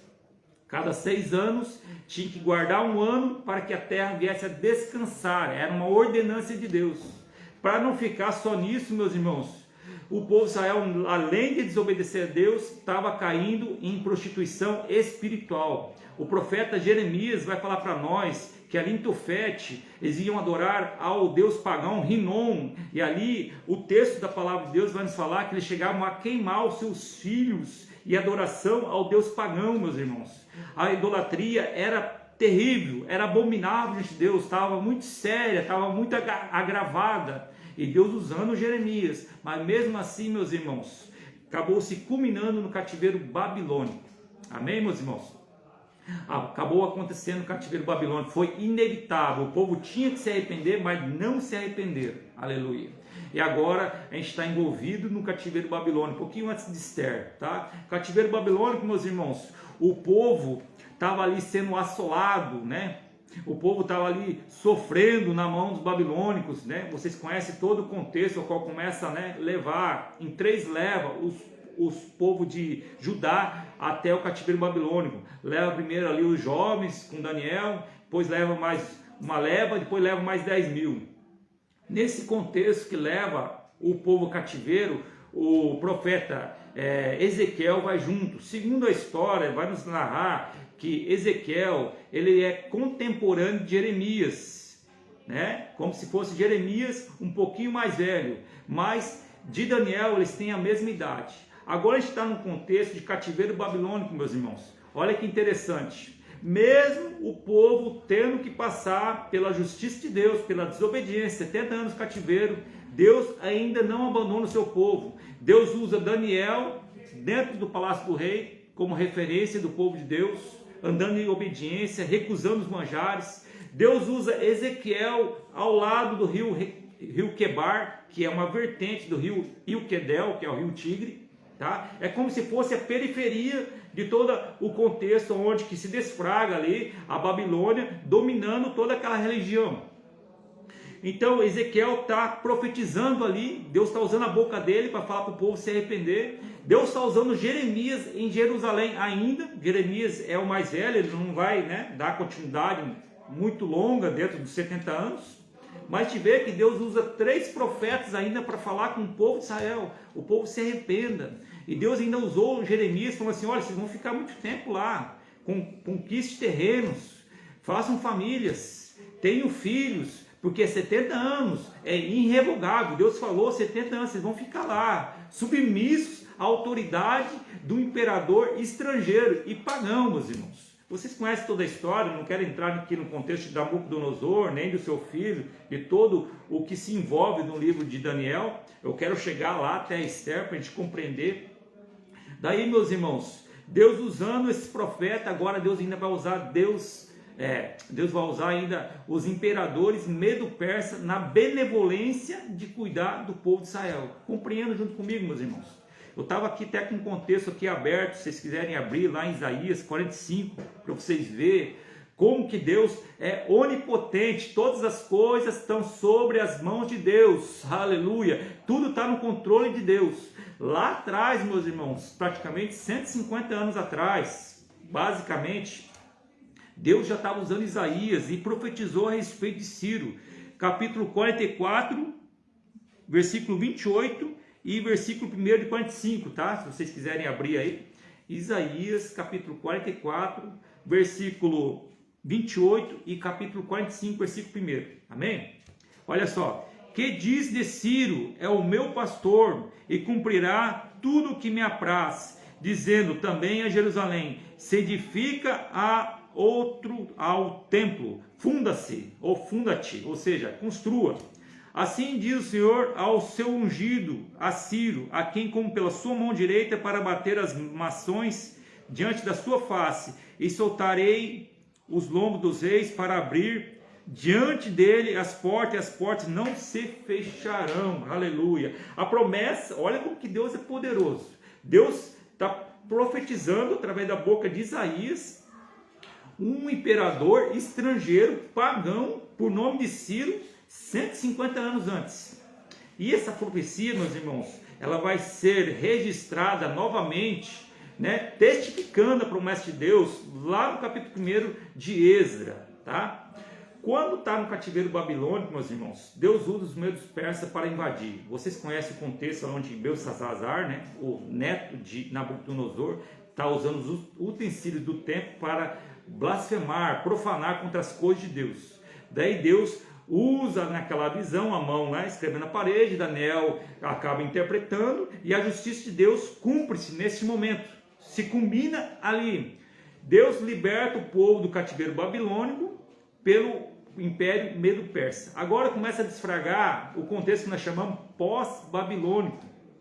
Cada 6 anos tinha que guardar um ano para que a terra viesse a descansar. Era uma ordenança de Deus. Para não ficar só nisso, meus irmãos, o povo de Israel, além de desobedecer a Deus, estava caindo em prostituição espiritual. O profeta Jeremias vai falar para nós que ali em Tofete eles iam adorar ao deus pagão Rinom, e ali o texto da palavra de Deus vai nos falar que eles chegavam a queimar os seus filhos e adoração ao deus pagão, meus irmãos. A idolatria era terrível, era abominável diante de Deus, estava muito séria, estava muito agravada, e Deus usando Jeremias, mas mesmo assim, meus irmãos, acabou se culminando no cativeiro babilônico. Amém, meus irmãos? Acabou acontecendo o cativeiro babilônico, foi inevitável, o povo tinha que se arrepender, mas não se arrependeram, aleluia. E agora a gente está envolvido no cativeiro babilônico, um pouquinho antes de Esther, tá? Cativeiro babilônico, meus irmãos, o povo estava ali sendo assolado, né? O povo estava ali sofrendo na mão dos babilônicos, né? Vocês conhecem todo o contexto, o qual começa a, né, levar, em 3 leva, os povos de Judá até o cativeiro babilônico. Leva primeiro ali os jovens com Daniel, depois leva mais uma leva, depois leva mais 10.000. Nesse contexto que leva o povo cativeiro, o profeta Ezequiel vai junto. Segundo a história, vai nos narrar que Ezequiel, ele é contemporâneo de Jeremias, né? Como se fosse Jeremias um pouquinho mais velho, mas de Daniel eles têm a mesma idade. Agora a gente está no contexto de cativeiro babilônico, meus irmãos. Olha que interessante. Mesmo o povo tendo que passar pela justiça de Deus, pela desobediência, 70 anos de cativeiro, Deus ainda não abandona o seu povo. Deus usa Daniel dentro do palácio do rei como referência do povo de Deus, andando em obediência, recusando os manjares. Deus usa Ezequiel ao lado do rio Quebar, que é uma vertente do rio Ilquedel, que é o rio Tigre. Tá? É como se fosse a periferia de todo o contexto onde que se desfraga ali a Babilônia, dominando toda aquela religião. Então Ezequiel está profetizando ali, Deus está usando a boca dele para falar para o povo se arrepender. Deus está usando Jeremias em Jerusalém ainda. Jeremias é o mais velho, ele não vai, né, dar continuidade muito longa dentro dos 70 anos. Mas te vê que Deus usa 3 profetas ainda para falar com o povo de Israel. O povo se arrependa. E Deus ainda usou Jeremias, falando assim, olha, vocês vão ficar muito tempo lá, conquiste terrenos, façam famílias, tenham filhos, porque 70 anos é irrevogável. Deus falou, 70 anos, vocês vão ficar lá, submissos à autoridade do imperador estrangeiro e pagão, meus irmãos. Vocês conhecem toda a história, não quero entrar aqui no contexto de Nabucodonosor, nem do seu filho, de todo o que se envolve no livro de Daniel. Eu quero chegar lá até Esther para a gente compreender. Daí, meus irmãos, Deus usando esses profetas, agora Deus ainda vai usar Deus vai usar ainda os imperadores Medo-Persa na benevolência de cuidar do povo de Israel. Compreenda junto comigo, meus irmãos. Eu estava aqui até com um contexto aqui aberto, se vocês quiserem abrir lá em Isaías 45, para vocês verem como que Deus é onipotente, todas as coisas estão sobre as mãos de Deus, aleluia, tudo está no controle de Deus. Lá atrás, meus irmãos, praticamente 150 anos atrás, basicamente, Deus já estava usando Isaías e profetizou a respeito de Ciro, capítulo 44, versículo 28 e versículo 1 de 45, tá? Se vocês quiserem abrir aí, Isaías, capítulo 44, versículo 28 e capítulo 45, versículo 1. Amém? Olha só. Que diz de Ciro, é o meu pastor, e cumprirá tudo o que me apraz, dizendo também a Jerusalém, se edifica ao templo, funda-se, ou funda-te, ou seja, construa. Assim diz o Senhor ao seu ungido, a Ciro, a quem como pela sua mão direita para bater as nações diante da sua face, e soltarei os lombos dos reis para abrir diante dele as portas, e as portas não se fecharão. Aleluia. A promessa, olha como que Deus é poderoso. Deus está profetizando através da boca de Isaías, um imperador estrangeiro, pagão, por nome de Ciro, 150 anos antes. E essa profecia, meus irmãos, ela vai ser registrada novamente, testificando a promessa de Deus, lá no capítulo 1 de Esdra, tá? Quando está no cativeiro babilônico, meus irmãos, Deus usa os medos persas para invadir. Vocês conhecem o contexto onde Belsassar, o neto de Nabucodonosor, está usando os utensílios do templo para blasfemar, profanar contra as coisas de Deus. Daí Deus usa naquela visão a mão escrevendo na parede, Daniel acaba interpretando e a justiça de Deus cumpre-se nesse momento, se combina ali. Deus liberta o povo do cativeiro babilônico pelo Império Medo-Persa. Agora começa a desfragar o contexto que nós chamamos pós-babilônico.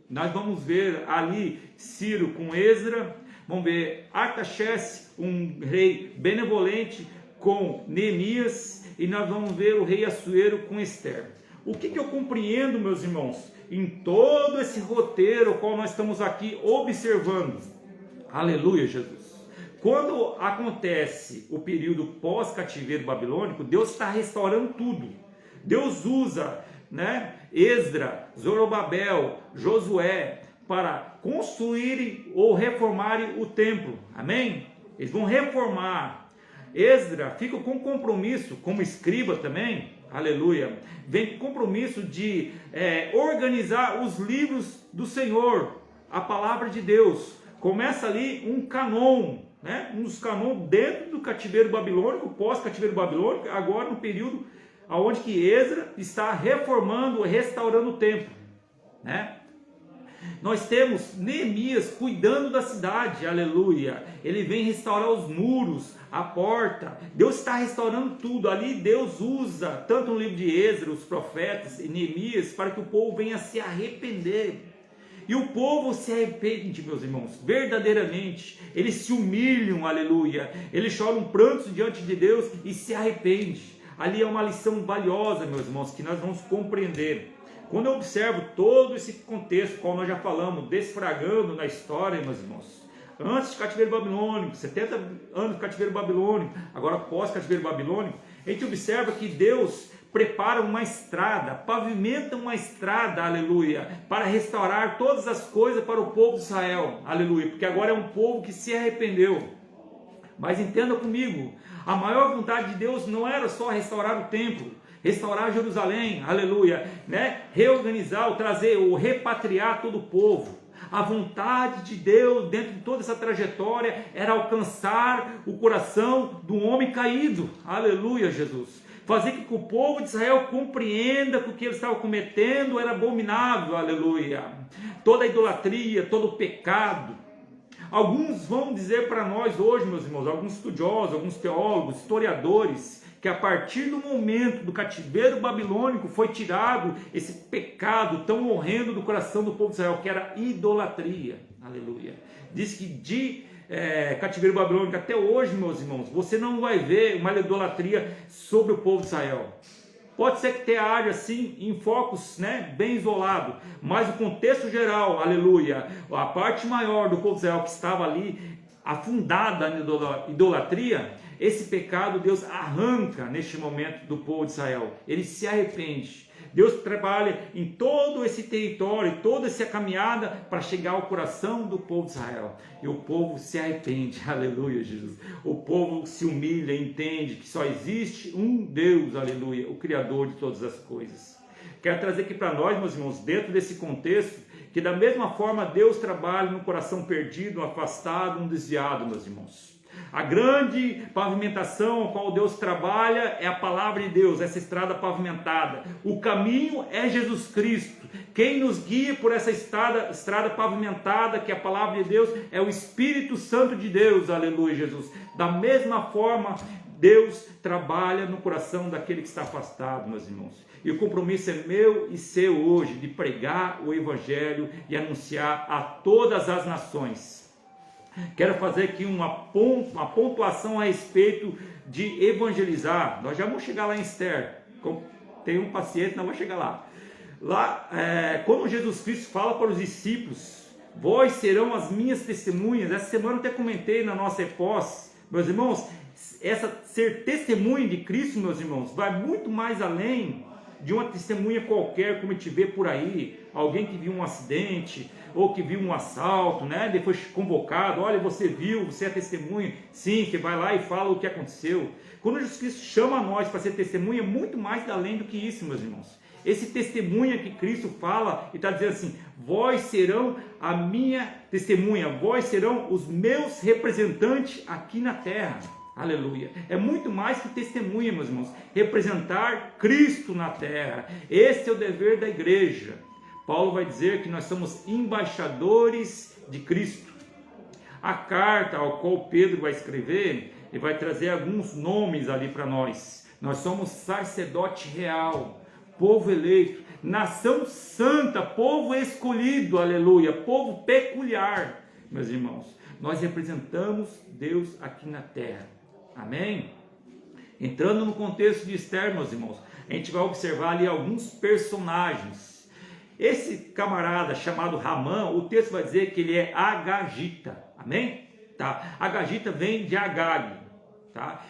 Nós vamos ver ali Ciro com Esdra, vamos ver Artaxerxes, um rei benevolente com Neemias, e nós vamos ver o rei Assuero com Esther. O que eu compreendo, meus irmãos, em todo esse roteiro qual nós estamos aqui observando? Aleluia, Jesus. Quando acontece o período pós-cativeiro babilônico, Deus está restaurando tudo. Deus usa Esdra, Zorobabel, Josué para construírem ou reformarem o templo. Amém? Eles vão reformar. Esdra fica com compromisso, como escriba também, aleluia, vem com compromisso de organizar os livros do Senhor, a palavra de Deus. Começa ali um canon, um dos canons dentro do cativeiro babilônico, pós-cativeiro babilônico, agora no período onde que Esdra está reformando, restaurando o templo. Nós temos Neemias cuidando da cidade, aleluia. Ele vem restaurar os muros, a porta. Deus está restaurando tudo. Ali Deus usa, tanto no livro de Esdra, os profetas e Neemias, para que o povo venha se arrepender. E o povo se arrepende, meus irmãos, verdadeiramente. Eles se humilham, aleluia. Eles choram prantos diante de Deus e se arrependem. Ali é uma lição valiosa, meus irmãos, que nós vamos compreender. Quando eu observo todo esse contexto, como nós já falamos, desfragando na história, meus irmãos, antes do cativeiro babilônico, 70 anos do cativeiro babilônico, agora pós-cativeiro babilônico, a gente observa que Deus prepara uma estrada, pavimenta uma estrada, aleluia, para restaurar todas as coisas para o povo de Israel, aleluia, porque agora é um povo que se arrependeu. Mas entenda comigo, a maior vontade de Deus não era só restaurar o templo, restaurar Jerusalém, aleluia, reorganizar, ou trazer, ou repatriar todo o povo. A vontade de Deus dentro de toda essa trajetória era alcançar o coração do homem caído, aleluia, Jesus. Fazer com que o povo de Israel compreenda que o que eles estavam cometendo era abominável, aleluia. Toda a idolatria, todo o pecado. Alguns vão dizer para nós hoje, meus irmãos, alguns estudiosos, alguns teólogos, historiadores, que a partir do momento do cativeiro babilônico foi tirado esse pecado tão horrendo do coração do povo de Israel, que era idolatria. Aleluia. Diz que de cativeiro babilônico até hoje, meus irmãos, você não vai ver uma idolatria sobre o povo de Israel. Pode ser que haja assim em focos, né, bem isolado, mas o contexto geral, aleluia, a parte maior do povo de Israel que estava ali afundada na idolatria, esse pecado Deus arranca neste momento do povo de Israel. Ele se arrepende. Deus trabalha em todo esse território, toda essa caminhada para chegar ao coração do povo de Israel. E o povo se arrepende, aleluia, Jesus. O povo se humilha, entende que só existe um Deus, aleluia, o Criador de todas as coisas. Quero trazer aqui para nós, meus irmãos, dentro desse contexto, que da mesma forma Deus trabalha no coração perdido, um afastado, um desviado, meus irmãos. A grande pavimentação a qual Deus trabalha é a palavra de Deus, essa estrada pavimentada. O caminho é Jesus Cristo. Quem nos guia por essa estrada pavimentada, que é a palavra de Deus, é o Espírito Santo de Deus, aleluia, Jesus. Da mesma forma, Deus trabalha no coração daquele que está afastado, meus irmãos. E o compromisso é meu e seu hoje, de pregar o Evangelho e anunciar a todas as nações. Quero fazer aqui uma pontuação a respeito de evangelizar. Nós já vamos chegar lá em Esther. Tem um paciente, nós vamos chegar lá. Lá, quando Jesus Cristo fala para os discípulos, vós serão as minhas testemunhas. Essa semana eu até comentei na nossa epós, meus irmãos, ser testemunha de Cristo, meus irmãos, vai muito mais além de uma testemunha qualquer, como a gente vê por aí, alguém que viu um acidente, ou que viu um assalto, né? Depois convocado, olha, você viu, você é testemunha, sim, que vai lá e fala o que aconteceu. Quando Jesus Cristo chama nós para ser testemunha, é muito mais além do que isso, meus irmãos. Esse testemunha que Cristo fala e está dizendo assim, vós serão a minha testemunha, vós serão os meus representantes aqui na terra. Aleluia. É muito mais que testemunha, meus irmãos. Representar Cristo na terra. Esse é o dever da igreja. Paulo vai dizer que nós somos embaixadores de Cristo. A carta ao qual Pedro vai escrever, ele vai trazer alguns nomes ali para nós. Nós somos sacerdote real, povo eleito, nação santa, povo escolhido, aleluia, povo peculiar, meus irmãos. Nós representamos Deus aqui na terra. Amém? Entrando no contexto de Esther, meus irmãos, a gente vai observar ali alguns personagens. Esse camarada chamado Ramã, o texto vai dizer que ele é agagita. Amém? Tá. Agagita vem de Agag. Tá?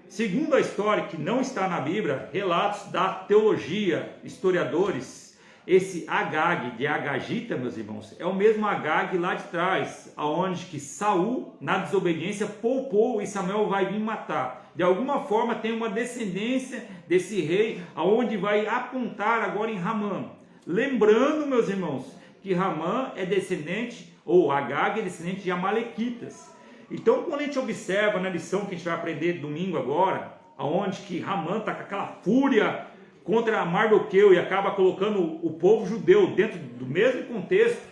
Segundo a história, que não está na Bíblia, relatos da teologia, historiadores, esse Agag de Agagita, meus irmãos, é o mesmo Agag lá de trás, aonde que Saul, na desobediência, poupou e Samuel vai vir matar. De alguma forma tem uma descendência desse rei, aonde vai apontar agora em Ramã. Lembrando, meus irmãos, que Ramã é descendente, ou Agag é descendente de Amalequitas. Então, quando a gente observa na lição que a gente vai aprender domingo agora, aonde que Ramã está com aquela fúria contra Mardoqueu e acaba colocando o povo judeu dentro do mesmo contexto,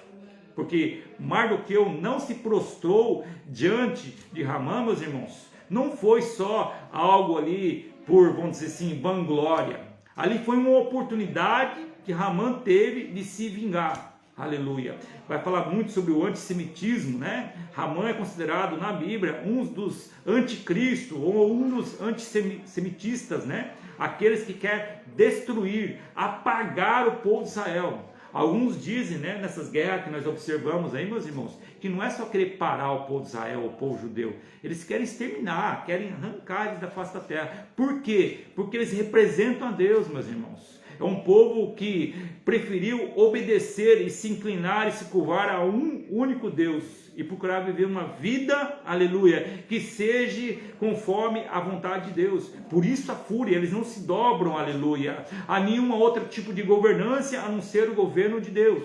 porque Mardoqueu não se prostrou diante de Ramã, meus irmãos, não foi só algo ali por, vamos dizer assim, vanglória. Ali foi uma oportunidade que Ramã teve de se vingar. Aleluia. Vai falar muito sobre o antissemitismo, né? Ramã é considerado na Bíblia um dos anticristo ou um dos antissemitistas, né? Aqueles que querem destruir, apagar o povo de Israel. Alguns dizem, né, nessas guerras que nós observamos aí, meus irmãos, que não é só querer parar o povo de Israel, o povo judeu. Eles querem exterminar, querem arrancar eles da face da terra. Por quê? Porque eles representam a Deus, meus irmãos. É um povo que preferiu obedecer e se inclinar e se curvar a um único Deus e procurar viver uma vida, aleluia, que seja conforme a vontade de Deus. Por isso a fúria, eles não se dobram, aleluia, a nenhum outro tipo de governância a não ser o governo de Deus.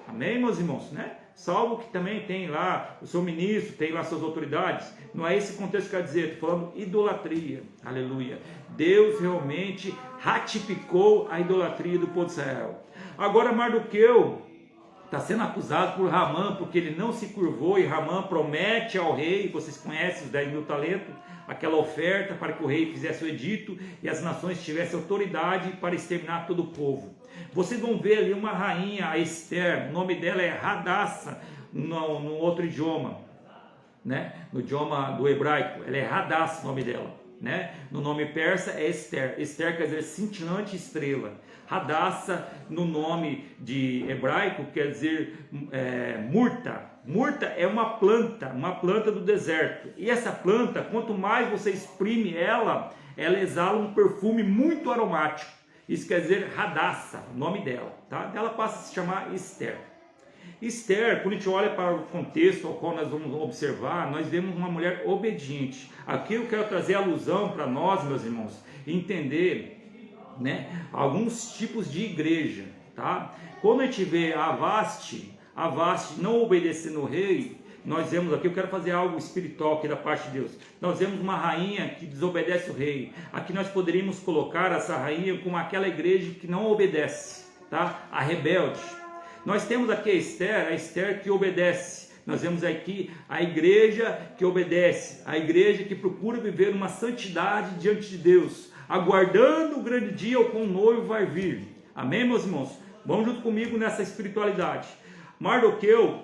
Amém, meus irmãos, né? Salvo que também tem lá o seu ministro, tem lá suas autoridades. Não é esse contexto que quer dizer, estou falando idolatria, aleluia. Deus realmente ratificou a idolatria do povo de Israel. Agora Mardoqueu está sendo acusado por Ramã, porque ele não se curvou, e Ramã promete ao rei, vocês conhecem os 10.000 talentos, aquela oferta para que o rei fizesse o edito e as nações tivessem autoridade para exterminar todo o povo. Vocês vão ver ali uma rainha, a Esther, o nome dela é Hadassah, no outro idioma, né? No idioma do hebraico, ela é Hadassah, o nome dela, né? No nome persa é Esther. Esther quer dizer cintilante estrela. Hadassah, no nome de hebraico, quer dizer murta. Murta é uma planta do deserto. E essa planta, quanto mais você exprime ela exala um perfume muito aromático. Isso quer dizer Hadassah, o nome dela, tá? Ela passa a se chamar Esther. Esther, quando a gente olha para o contexto ao qual nós vamos observar, nós vemos uma mulher obediente. Aqui eu quero trazer alusão para nós, meus irmãos, entender, né, alguns tipos de igreja, tá? Quando a gente vê a Vasti não obedecendo o rei, nós vemos aqui, eu quero fazer algo espiritual aqui da parte de Deus. Nós vemos uma rainha que desobedece o rei. Aqui nós poderíamos colocar essa rainha como aquela igreja que não obedece, tá? A rebelde. Nós temos aqui a Esther que obedece. Nós vemos aqui a igreja que obedece, a igreja que procura viver uma santidade diante de Deus, aguardando o grande dia ao qual o noivo vai vir. Amém, meus irmãos? Vão junto comigo nessa espiritualidade. Mardoqueu,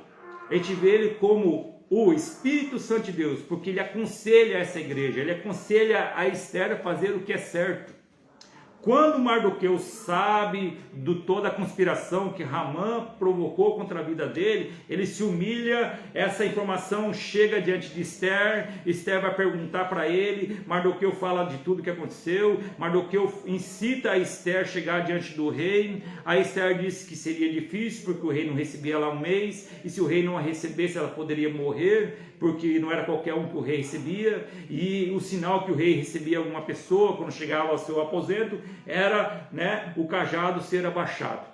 a gente vê ele como o Espírito Santo de Deus, porque ele aconselha essa igreja, ele aconselha a Esther a fazer o que é certo. Quando Mardoqueu sabe de toda a conspiração que Ramã provocou contra a vida dele, ele se humilha, essa informação chega diante de Esther, Esther vai perguntar para ele, Mardoqueu fala de tudo que aconteceu, Mardoqueu incita a Esther a chegar diante do rei, a Esther disse que seria difícil, porque o rei não recebia ela um mês, e se o rei não a recebesse ela poderia morrer, porque não era qualquer um que o rei recebia, e o sinal que o rei recebia alguma pessoa quando chegava ao seu aposento era, né, o cajado ser abaixado.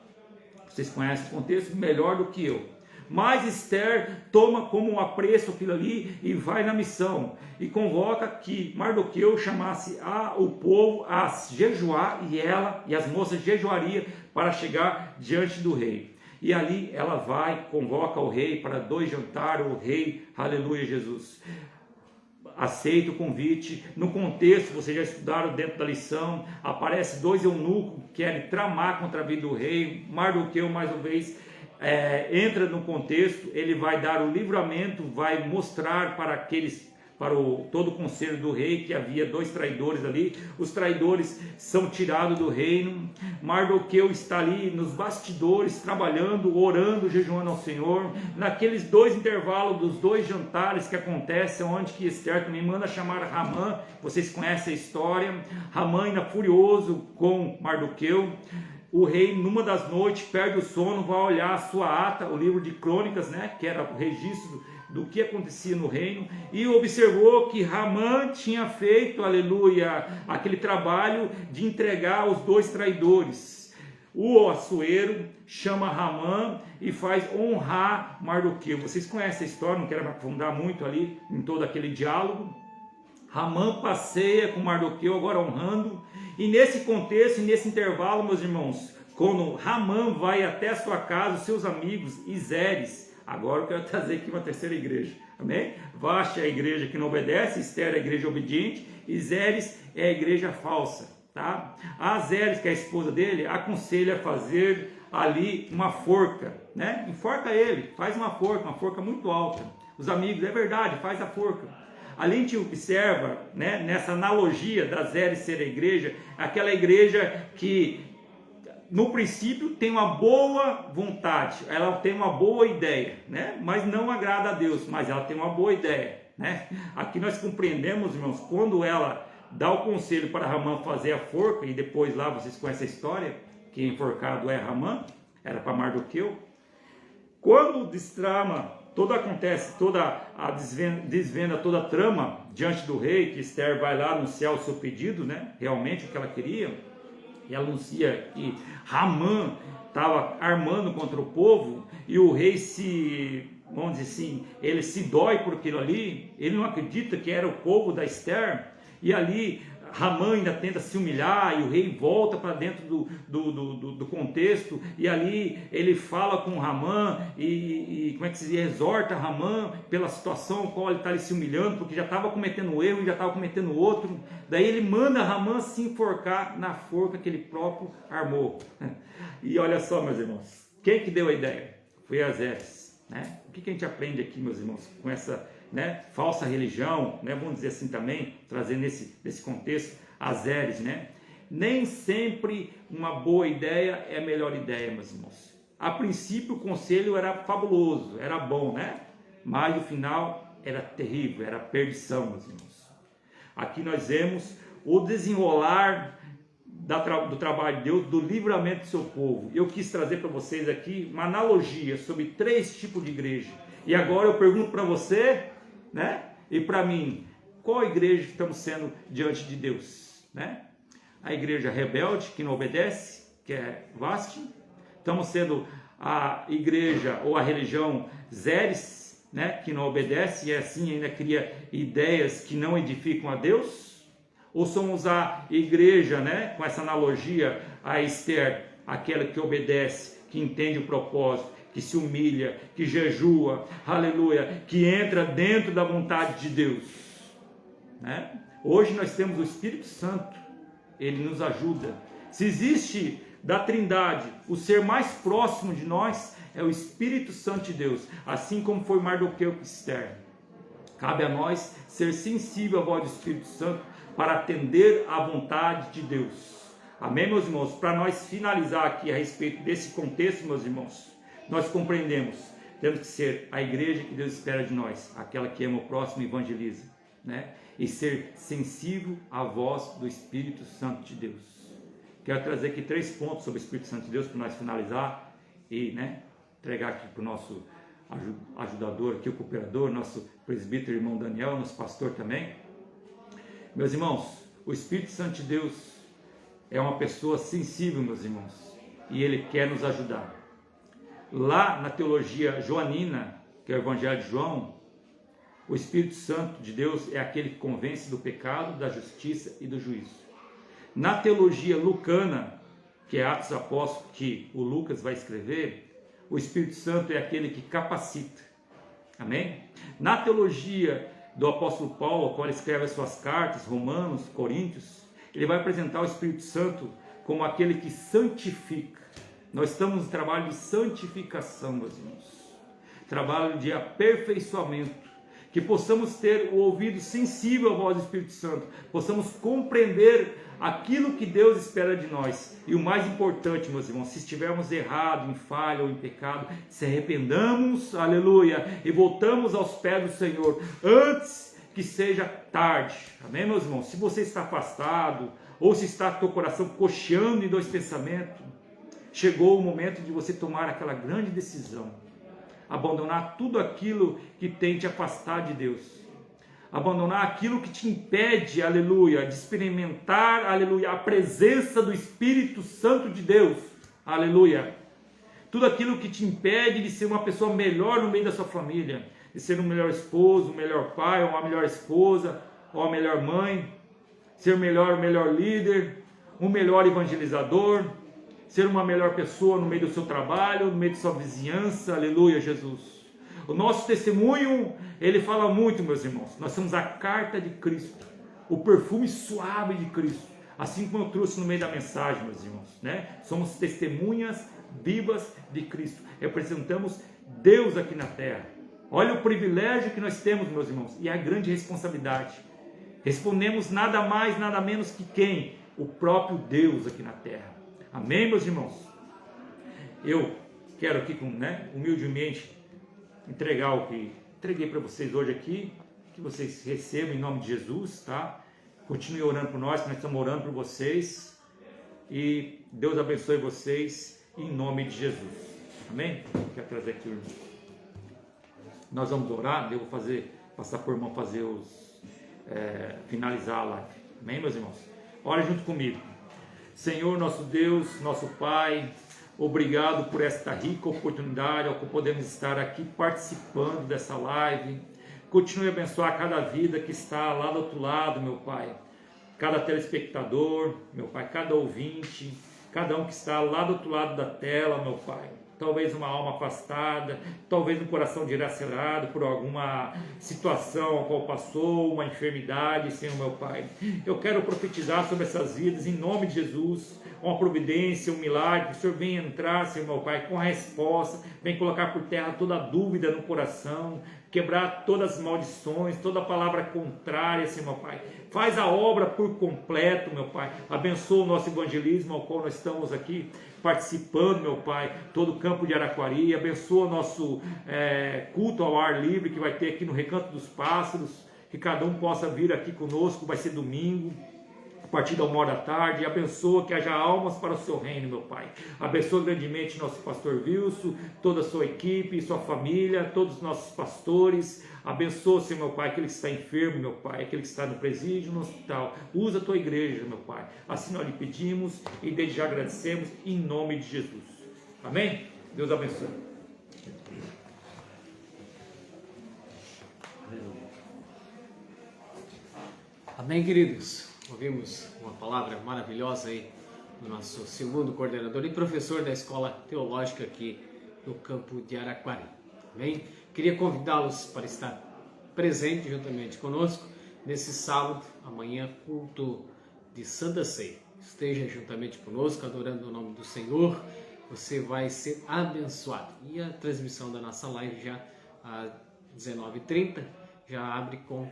Vocês conhecem o contexto melhor do que eu. Mas Esther toma como um apreço aquilo ali e vai na missão e convoca que Mardoqueu chamasse o povo a jejuar, e ela e as moças jejuariam para chegar diante do rei. E ali ela vai, convoca o rei para 2 jantares, o rei, aleluia, Jesus, aceita o convite. No contexto, vocês já estudaram dentro da lição, aparece 2 eunucos que querem tramar contra a vida do rei. Mardoqueu, mais uma vez, entra no contexto, ele vai dar o livramento, vai mostrar para todo o conselho do rei que havia 2 traidores ali. Os traidores são tirados do reino. Mardoqueu está ali nos bastidores, trabalhando, orando, jejuando ao Senhor. Naqueles 2 intervalos dos 2 jantares que acontecem, onde que Esther também manda chamar Ramã. Vocês conhecem a história. Ramã ainda furioso com Mardoqueu. O rei, numa das noites, perde o sono, vai olhar a sua ata, o livro de crônicas, né, que era o registro do que acontecia no reino, e observou que Ramã tinha feito, aleluia, aquele trabalho de entregar os 2 traidores. O Assuero chama Ramã e faz honrar Mardoqueu. Vocês conhecem a história, não quero aprofundar muito ali em todo aquele diálogo. Ramã passeia com Mardoqueu, agora honrando, e nesse contexto, nesse intervalo, meus irmãos, quando Ramã vai até a sua casa, os seus amigos, Izeres, agora eu quero trazer aqui uma terceira igreja, amém? Vasti é a igreja que não obedece, Esther é a igreja obediente, Izeres é a igreja falsa, tá? A Zeres, que é a esposa dele, aconselha a fazer ali uma forca, né? Enforca ele, faz uma forca muito alta. Os amigos, é verdade, faz a forca. Ali a gente observa, né, nessa analogia da Zeres ser a igreja, aquela igreja que no princípio tem uma boa vontade, ela tem uma boa ideia, né? Mas não agrada a Deus, mas ela tem uma boa ideia, né? Aqui nós compreendemos, irmãos, quando ela dá o conselho para Ramã fazer a forca, e depois lá vocês conhecem a história, que enforcado é Ramã, era para Mardoqueu. Quando destrama, acontece toda a desvenda, toda a trama diante do rei, que Esther vai lá anunciar o seu pedido, né? Realmente o que ela queria, e anuncia que Ramã estava armando contra o povo, e o rei vamos dizer assim, ele se dói por aquilo ali, ele não acredita que era o povo da Esther, e ali Ramã ainda tenta se humilhar e o rei volta para dentro do contexto, e ali ele fala com Ramã e como é que se diz, exorta Ramã pela situação ao qual ele está se humilhando, porque já estava cometendo um erro e já estava cometendo outro. Daí ele manda Ramã se enforcar na forca que ele próprio armou. E olha só, meus irmãos, quem que deu a ideia? Foi Azeres, né? O que a gente aprende aqui, meus irmãos, com essa, né, falsa religião, né, vamos dizer assim também, trazendo nesse contexto, Azeres, né? Nem sempre uma boa ideia é a melhor ideia, meus irmãos. A princípio o conselho era fabuloso, era bom, né? Mas o final era terrível, era perdição, meus irmãos. Aqui nós vemos o desenrolar do trabalho de Deus, do livramento do seu povo. Eu quis trazer para vocês aqui uma analogia sobre 3 tipos de igreja. E agora eu pergunto para você, né? E para mim, qual igreja que estamos sendo diante de Deus, né? A igreja rebelde, que não obedece, que é Vasti. Estamos sendo a igreja ou a religião Zeres, né? Que não obedece e assim ainda cria ideias que não edificam a Deus. Ou somos a igreja, né? Com essa analogia, a Esther, aquela que obedece, que entende o propósito, que se humilha, que jejua, aleluia, que entra dentro da vontade de Deus, né? Hoje nós temos o Espírito Santo, ele nos ajuda. Se existe da Trindade o ser mais próximo de nós, é o Espírito Santo de Deus, assim como foi Mardoqueu com Esther. Cabe a nós ser sensível à voz do Espírito Santo para atender à vontade de Deus. Amém, meus irmãos? Para nós finalizar aqui a respeito desse contexto, meus irmãos, nós compreendemos, temos que ser a igreja que Deus espera de nós, aquela que ama o próximo e evangeliza, né? E ser sensível à voz do Espírito Santo de Deus. Quero trazer aqui 3 pontos sobre o Espírito Santo de Deus para nós finalizar e, né, entregar aqui para o nosso ajudador, aqui o cooperador, nosso presbítero irmão Daniel, nosso pastor também. Meus irmãos, o Espírito Santo de Deus é uma pessoa sensível, meus irmãos, e ele quer nos ajudar. Lá na teologia joanina, que é o Evangelho de João, o Espírito Santo de Deus é aquele que convence do pecado, da justiça e do juízo. Na teologia lucana, que é Atos Apóstolos, que o Lucas vai escrever, o Espírito Santo é aquele que capacita. Amém? Na teologia do apóstolo Paulo, qual ele escreve as suas cartas, Romanos, Coríntios, ele vai apresentar o Espírito Santo como aquele que santifica. Nós estamos no trabalho de santificação, meus irmãos. Trabalho de aperfeiçoamento. Que possamos ter o ouvido sensível à voz do Espírito Santo. Possamos compreender aquilo que Deus espera de nós. E o mais importante, meus irmãos, se estivermos errados, em falha ou em pecado, se arrependamos, aleluia, e voltamos aos pés do Senhor, antes que seja tarde. Amém, meus irmãos? Se você está afastado, ou se está com o coração cocheando em 2 pensamentos, chegou o momento de você tomar aquela grande decisão. Abandonar tudo aquilo que tem te afastar de Deus. Abandonar aquilo que te impede, aleluia, de experimentar, aleluia, a presença do Espírito Santo de Deus. Aleluia. Tudo aquilo que te impede de ser uma pessoa melhor no meio da sua família. De ser um melhor esposo, um melhor pai, uma melhor esposa, ou uma melhor mãe. Ser o melhor líder, um melhor evangelizador. Ser uma melhor pessoa no meio do seu trabalho, no meio da sua vizinhança, aleluia, Jesus. O nosso testemunho, ele fala muito, meus irmãos. Nós somos a carta de Cristo, o perfume suave de Cristo. Assim como eu trouxe no meio da mensagem, meus irmãos, né? Somos testemunhas vivas de Cristo. Representamos Deus aqui na terra. Olha o privilégio que nós temos, meus irmãos, e a grande responsabilidade. Respondemos nada mais, nada menos que quem? O próprio Deus aqui na terra. Amém, meus irmãos? Eu quero aqui, humildemente, entregar o que entreguei para vocês hoje aqui, que vocês recebam em nome de Jesus, tá? Continue orando por nós, que nós estamos orando por vocês, e Deus abençoe vocês em nome de Jesus. Amém? Quero trazer aqui o irmão. Nós vamos orar, eu vou passar por irmão fazer finalizar a live. Amém, meus irmãos? Ore junto comigo. Senhor, nosso Deus, nosso Pai, obrigado por esta rica oportunidade, ao que podemos estar aqui participando dessa live. Continue a abençoar cada vida que está lá do outro lado, meu Pai. cada telespectador, meu Pai, cada ouvinte, cada um que está lá do outro lado da tela, meu Pai. Talvez uma alma afastada, talvez um coração dilacerado por alguma situação a qual passou, uma enfermidade, Senhor meu Pai. Eu quero profetizar sobre essas vidas, em nome de Jesus, uma providência, um milagre, que o Senhor venha entrar, Senhor meu Pai, com a resposta, vem colocar por terra toda dúvida no coração, quebrar todas as maldições, toda palavra contrária, Senhor meu Pai. Faz a obra por completo, meu Pai. Abençoa o nosso evangelismo ao qual nós estamos aqui participando, meu Pai, todo o campo de Araquari. Abençoa o nosso culto ao ar livre que vai ter aqui no Recanto dos Pássaros, que cada um possa vir aqui conosco, vai ser domingo, a partir da 13h. Abençoa que haja almas para o seu reino, meu Pai. Abençoa grandemente nosso pastor Wilson, toda a sua equipe, sua família, todos os nossos pastores. Abençoa, Senhor meu Pai, aquele que está enfermo, meu Pai, aquele que está no presídio, no hospital. Usa a tua igreja, meu Pai. Assim nós lhe pedimos e desde já agradecemos em nome de Jesus. Amém? Deus abençoe. Amém, queridos? Ouvimos uma palavra maravilhosa aí do nosso segundo coordenador e professor da Escola Teológica aqui no campo de Araquari. Amém? Queria convidá-los para estar presente juntamente conosco nesse sábado, amanhã, culto de Santa Ceia. Esteja juntamente conosco, adorando o nome do Senhor. Você vai ser abençoado. E a transmissão da nossa live já às 19h30 já abre com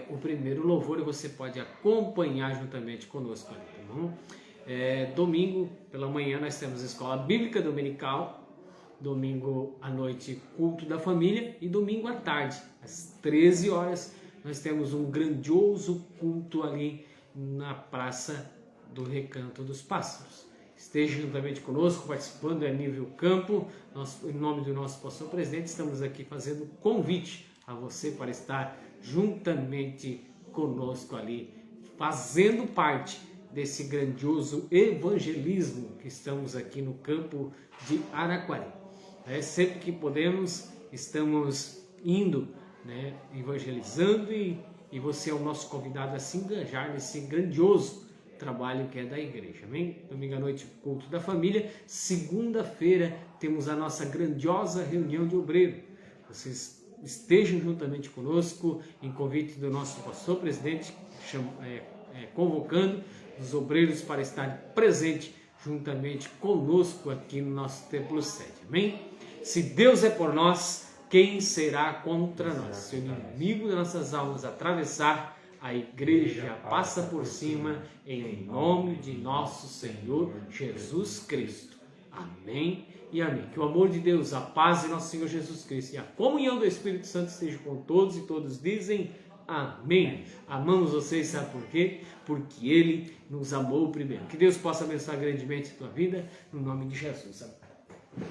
o primeiro louvor e você pode acompanhar juntamente conosco ali, tá bom? Domingo pela manhã nós temos a Escola Bíblica Dominical, domingo à noite culto da família e domingo à tarde, às 13 horas, nós temos um grandioso culto ali na Praça do Recanto dos Pássaros. Esteja juntamente conosco, participando a nível campo. Em nome do nosso pastor presidente, estamos aqui fazendo convite a você para estar juntamente conosco ali, fazendo parte desse grandioso evangelismo que estamos aqui no campo de Araquari. Sempre que podemos, estamos indo, evangelizando e você é o nosso convidado a se engajar nesse grandioso trabalho que é da igreja. Amém? Domingo à noite, culto da família. Segunda-feira temos a nossa grandiosa reunião de obreiro. Vocês estejam juntamente conosco, em convite do nosso pastor presidente, convocando os obreiros para estarem presentes juntamente conosco aqui no nosso templo sede. Amém? Se Deus é por nós, quem será contra nós? Se o inimigo das nossas almas atravessar, a igreja passa por cima, em nome de nosso Senhor Jesus Cristo. Amém e amém. Que o amor de Deus, a paz de nosso Senhor Jesus Cristo e a comunhão do Espírito Santo esteja com todos e todos dizem amém. Amamos vocês, sabe por quê? Porque Ele nos amou primeiro. Que Deus possa abençoar grandemente a tua vida, no nome de Jesus. Amém.